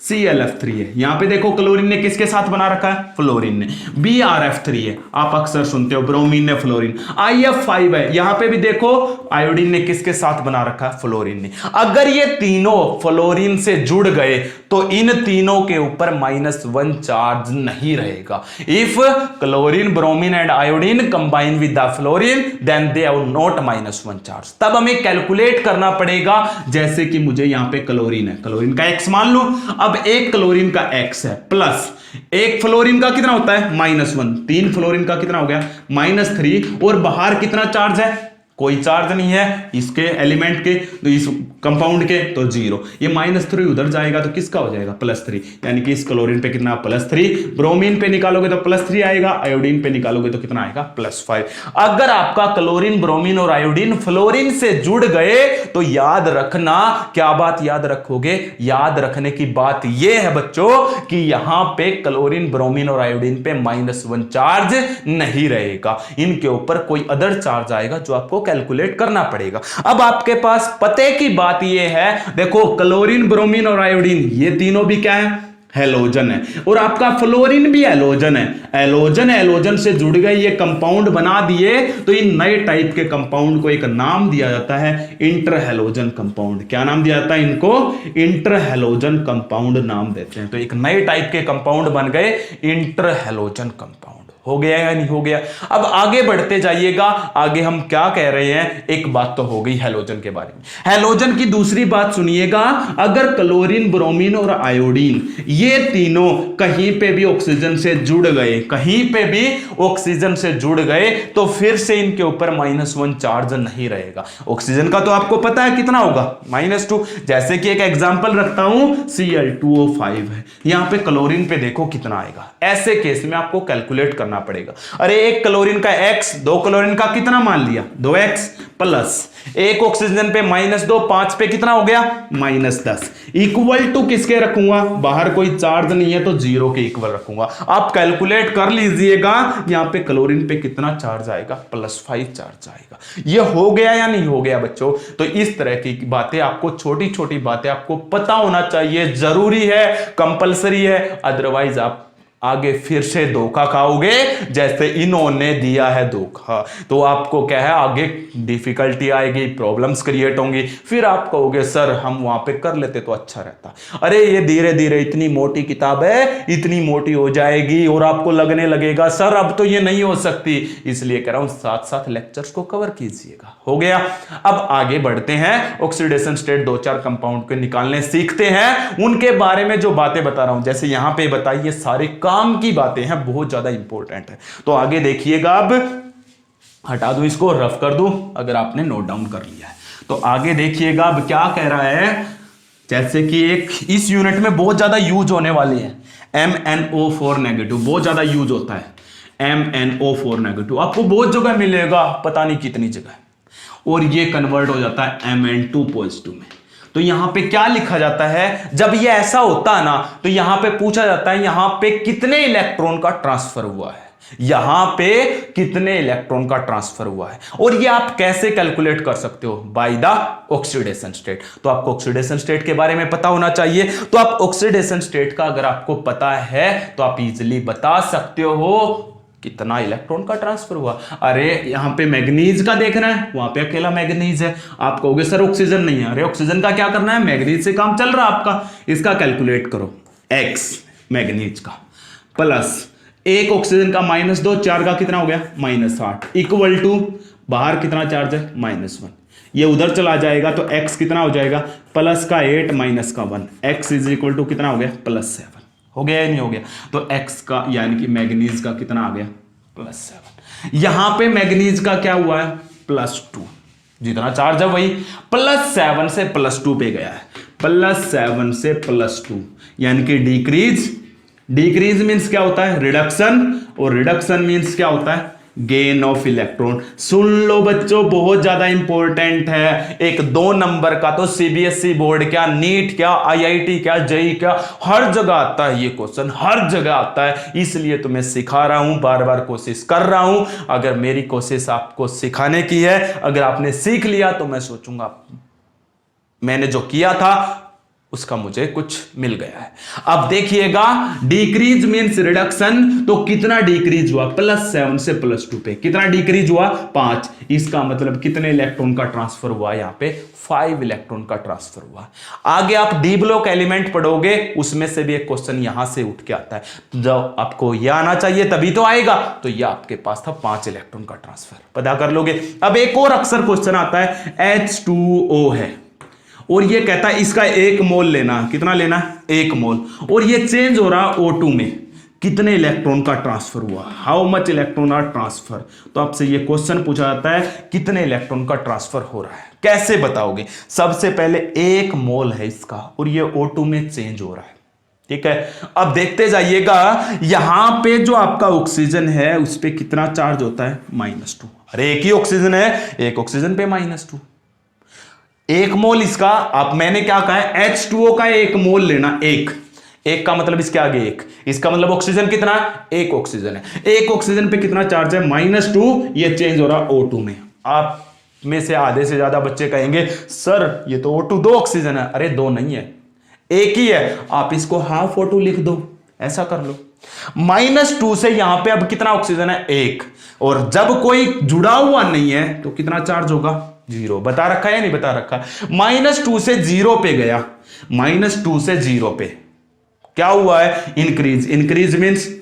ClF3 है, यहां पे देखो क्लोरीन ने किसके साथ बना रखा है, फ्लोरीन ने। BrF3 है, आप अक्सर सुनते हो ब्रोमीन ने फ्लोरीन। IF5 है, यहां पे भी देखो आयोडीन ने किसके साथ बना रखा है, फ्लोरीन ने। अगर ये तीनों फ्लोरीन से जुड़ गए तो इन तीनों के ऊपर -1 चार्ज नहीं रहेगा। If chlorine, bromine and iodine combine with the fluorine then they have not -1 charge. तब हमें कैलकुलेट करना पड़ेगा, जैसे कि मुझे यहां पे क्लोरीन है, क्लोरीन का X मान लो। अब एक क्लोरीन का X है प्लस एक फ्लोरीन का कितना होता है, -1, 3 फ्लोरीन का कितना हो गया, -3, और बाहर कितना चार्ज है, कोई चार्ज नहीं है इसके एलिमेंट के, तो इस कंपाउंड के, तो 0। ये -3 उधर जाएगा तो किसका हो जाएगा, +3, यानी कि इस क्लोरीन पे कितना, +3। ब्रोमीन पे निकालोगे तो +3 आएगा, आयोडीन पे निकालोगे तो कितना आएगा, +5। अगर आपका क्लोरीन, ब्रोमीन और आयोडीन फ्लोरीन से जुड़ गए तो याद रखना, क्या बात याद रखोगे, याद रखने की बात यह है बच्चों कि यहां पे क्लोरीन, ब्रोमीन और आयोडीन पे -1 चार्ज नहीं रहेगा, इनके ऊपर कोई अदर चार्ज आएगा जो आपको कैलकुलेट करना पड़ेगा। अब आपके पास पते की बात यह है, देखो क्लोरीन, ब्रोमीन और आयोडीन ये तीनों भी क्या है, हैलोजन है, और आपका फ्लोरीन भी हैलोजन है। हैलोजन हैलोजन से जुड़ गए, ये कंपाउंड बना दिए, तो इन नए टाइप के कंपाउंड को एक नाम दिया जाता है इंटरहैलोजन कंपाउंड। क्या नाम दिया जाता है इनको, इंटरहैलोजन कंपाउंड नाम देते हैं। तो एक नए टाइप के कंपाउंड बन गए इंटरहैलोजन कंपाउंड। हो गया या नहीं हो गया। अब आगे बढ़ते जाइएगा, आगे हम क्या कह रहे हैं, एक बात तो हो गई हैलोजन के बारे में। हैलोजन की दूसरी बात सुनिएगा, अगर क्लोरीन, ब्रोमीन और आयोडीन ये तीनों कहीं पे भी ऑक्सीजन से जुड़ गए, कहीं पे भी ऑक्सीजन से जुड़ गए, तो फिर से इनके ऊपर -1 चार्ज नहीं रहेगा। ऑक्सीजन का तो आपको पता है कितना होगा, -2। जैसे कि एक एग्जांपल रखता हूं, Cl2O5 है, यहां पे क्लोरीन पे देखो कितना आएगा। ऐसे केस में आपको कैलकुलेट करना पड़ेगा। अरे एक क्लोरीन का X, 2 क्लोरीन का कितना मान लिया, 2X, प्लस एक ऑक्सीजन पे -2, 5 पे कितना हो गया, -10, इक्वल टू किसके रखूंगा, बाहर कोई चार्ज नहीं है तो 0 के इक्वल रखूंगा। आप कैलकुलेट कर लीजिएगा, यहां पे क्लोरीन पे कितना चार्ज आएगा, +5 चार्ज आएगा। ये हो गया या नहीं हो गया बच्चों। तो इस तरह की बातें आपको, छोटी छोटी बातें आपको पता होना चाहिए, जरूरी है, कंपलसरी है, अदरवाइज आप आगे फिर से धोखा खाओगे, जैसे इन्होंने दिया है धोखा। तो आपको क्या है, आगे डिफिकल्टी आएगी, प्रॉब्लम्स क्रिएट होंगी, फिर आप कहोगे सर हम वहां पे कर लेते तो अच्छा रहता। अरे ये धीरे धीरे इतनी मोटी किताब है, इतनी मोटी हो जाएगी और आपको लगने लगेगा सर अब तो ये नहीं हो सकती, इसलिए कह रहा हूं साथ साथ लेक्चर्स को कवर कीजिएगा। हो गया। अब आगे बढ़ते हैं, ऑक्सीडेशन स्टेट 2-4 कंपाउंड को निकालने सीखते हैं, उनके बारे में जो बातें बता रहा हूं, जैसे यहां पे बताइए, ये सारे काम की बातें हैं, बहुत ज्यादा इंपॉर्टेंट है। तो आगे देखिएगा, अब हटा दूं इसको, रफ कर दूं अगर आपने नोट डाउन कर लिया है। तो आगे देखिएगा, अब क्या कह रहा है, जैसे कि एक इस यूनिट में बहुत ज्यादा यूज होने वाली है MnO4 नेगेटिव, बहुत ज्यादा यूज होता है MnO4 नेगेटिव, आपको बहुत जगह मिलेगा, पता नहीं कितनी जगह, और ये कन्वर्ट हो जाता है Mn2 पॉजिटिव में। तो यहां पे क्या लिखा जाता है, जब ये ऐसा होता है ना, तो यहां पे पूछा जाता है यहां पे कितने इलेक्ट्रॉन का ट्रांसफर हुआ है, यहां पे कितने इलेक्ट्रॉन का ट्रांसफर हुआ है। और ये आप कैसे कैलकुलेट कर सकते हो, बाय द ऑक्सीडेशन स्टेट। तो आपको ऑक्सीडेशन स्टेट के बारे में पता होना चाहिए। तो आप ऑक्सीडेशन स्टेट का अगर आपको पता है तो आप इजीली बता सकते हो कितना इलेक्ट्रॉन का ट्रांसफर हुआ। अरे यहां पे मैग्नीज का देखना है, वहां पे अकेला मैग्नीज है, आप कहोगे सर ऑक्सीजन नहीं है। अरे ऑक्सीजन का क्या करना है, मैग्नीज से काम चल रहा है आपका, इसका कैलकुलेट करो, X मैग्नीज का प्लस एक ऑक्सीजन का -2, 4 का कितना हो गया, -8, इक्वल टू बाहर कितना चार्ज है, -1, ये उधर चला जाएगा तो X कितना हो जाएगा, +8 -1, X इज इक्वल टू कितना हो गया, +7। हो गया या नहीं हो गया। तो X का यानी कि मैग्नीज का कितना आ गया, +7। यहां पे मैग्नीज का क्या हुआ है, +2, जितना चार्ज है वही, +7 से +2 पे गया है, +7 से +2 यानी कि डिक्रीज। डिक्रीज मीन्स क्या होता है, रिडक्शन, और रिडक्शन मीन्स क्या होता है, गेन ऑफ इलेक्ट्रॉन। सुन लो बच्चों, बहुत ज्यादा इंपॉर्टेंट है। एक 2 नंबर का तो सीबीएसई बोर्ड क्या, नीट क्या, आईआईटी क्या, जेई क्या, हर जगह आता है ये क्वेश्चन, हर जगह आता है। इसलिए तो मैं सिखा रहा हूं, बार बार कोशिश कर रहा हूं। अगर मेरी कोशिश आपको सिखाने की है, अगर आपने सीख लिया तो मैं सोचूंगा मैंने जो किया था उसका मुझे कुछ मिल गया है। अब देखिएगा, डिक्रीज मींस रिडक्शन, तो कितना डिक्रीज हुआ, +7 से +2 पे कितना डिक्रीज हुआ, 5। इसका मतलब कितने इलेक्ट्रॉन का ट्रांसफर हुआ, यहां पे 5 इलेक्ट्रॉन का ट्रांसफर हुआ। आगे आप डी ब्लॉक एलिमेंट पढ़ोगे, उसमें से भी एक क्वेश्चन यहां से उठ के आता है। जब आपको यह आना चाहिए तभी तो आएगा, तो यह आपके पास था 5 इलेक्ट्रॉन का ट्रांसफर, पता कर लोगे। अब एक और अक्सर क्वेश्चन आता है, H2O है और ये कहता है इसका 1 मोल लेना, कितना लेना, 1 मोल, और ये चेंज हो रहा O2 में, कितने इलेक्ट्रॉन का ट्रांसफर हुआ, how much electron are transfer. तो आपसे ये क्वेश्चन पूछा जाता है कितने इलेक्ट्रॉन का ट्रांसफर हो रहा है, कैसे बताओगे। सबसे पहले 1 मोल है इसका और ये O2 में चेंज हो रहा है, ठीक है। अब देखते जाइएगा, यहां पे जो आपका ऑक्सीजन है उस पे कितना चार्ज होता है, -2। अरे एक ही ऑक्सीजन है, एक ऑक्सीजन पे -2, 1 मोल इसका। आप मैंने क्या कहा है, H2O का 1 मोल लेना, एक का मतलब इसके आगे 1, इसका मतलब ऑक्सीजन कितना, 1 ऑक्सीजन है। 1 ऑक्सीजन पे कितना चार्ज है, -2, ये चेंज हो रहा O2 में। आप में से आधे से ज्यादा बच्चे कहेंगे सर ये तो O2 2 ऑक्सीजन है। अरे 2 नहीं है, 1 ही है। आप इसको हाफ O2 लिख दो, ऐसा कर लो। -2 से यहां पे अब कितना ऑक्सीजन है, 1, और जब कोई जुड़ा हुआ नहीं है तो कितना चार्ज होगा, 0। बता रखा है या नहीं बता रखा, -2 से 0 पे गया, -2 से 0 पे क्या हुआ है, इंक्रीज। Increase means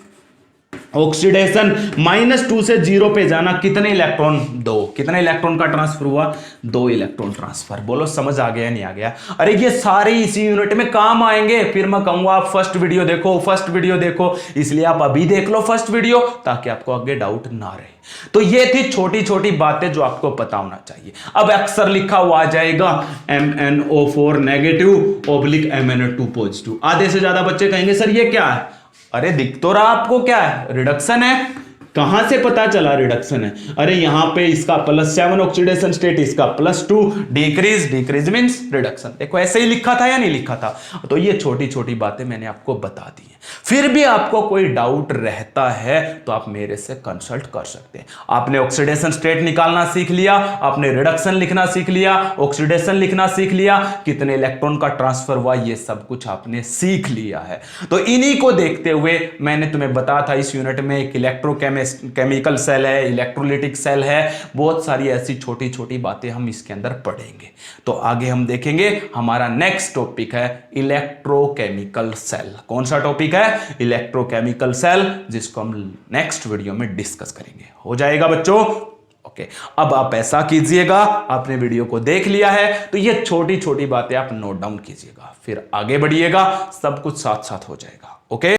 oxidation. -2 से 0 पे जाना, कितने इलेक्ट्रॉन, 2। कितने इलेक्ट्रॉन का ट्रांसफर हुआ, 2 इलेक्ट्रॉन ट्रांसफर। बोलो समझ आ गया नहीं आ गया। अरे ये सारे इसी यूनिट में काम आएंगे, फिर मैं कहूंगा आप फर्स्ट वीडियो देखो, फर्स्ट वीडियो देखो, इसलिए आप अभी देख लो फर्स्ट वीडियो, ताकि आपको आगे डाउट ना रहे। तो ये थी छोटी छोटी बातें जो आपको पता होना चाहिए। अब अक्सर लिखा हुआ आ जाएगा MnO4 नेगेटिव / MnO2 पॉजिटिव। आधे से ज्यादा बच्चे कहेंगे सर ये क्या है, अरे दिख तो रहा आपको क्या है, रिडक्शन है। कहां से पता चला रिडक्शन है, अरे यहां पे इसका +7 ऑक्सीडेशन स्टेट, इसका +2, डिक्रीज मींस रिडक्शन। देखो ऐसे ही लिखा था या नहीं लिखा था। तो ये छोटी छोटी बातें मैंने आपको बता दी हैं। फिर भी आपको कोई डाउट रहता है तो आप मेरे से कंसल्ट कर सकते हैं। आपने ऑक्सीडेशन स्टेट निकालना सीख लिया, आपने रिडक्शन लिखना सीख लिया, ऑक्सीडेशन लिखना सीख लिया, कितने इलेक्ट्रॉन का ट्रांसफर हुआ, ये सब कुछ आपने सीख लिया है। तो इन्हीं को देखते हुए मैंने तुम्हें बताया था इस यूनिट में एक इलेक्ट्रोकेमिकल सेल है, इलेक्ट्रोलिटिक सेल है, बहुत सारी ऐसी छोटी छोटी बातें हम इसके अंदर पढ़ेंगे। तो आगे हम देखेंगे, हमारा नेक्स्ट टॉपिक है इलेक्ट्रोकेमिकल सेल। कौन सा टॉपिक है, इलेक्ट्रोकेमिकल सेल, जिसको हम नेक्स्ट वीडियो में डिस्कस करेंगे। हो जाएगा बच्चों, ओके। अब आप ऐसा कीजिएगा, आपने वीडियो को देख लिया है तो ये छोटी छोटी बातें आप नोट डाउन कीजिएगा, फिर आगे बढ़िएगा, सब कुछ साथ साथ हो जाएगा। ओके।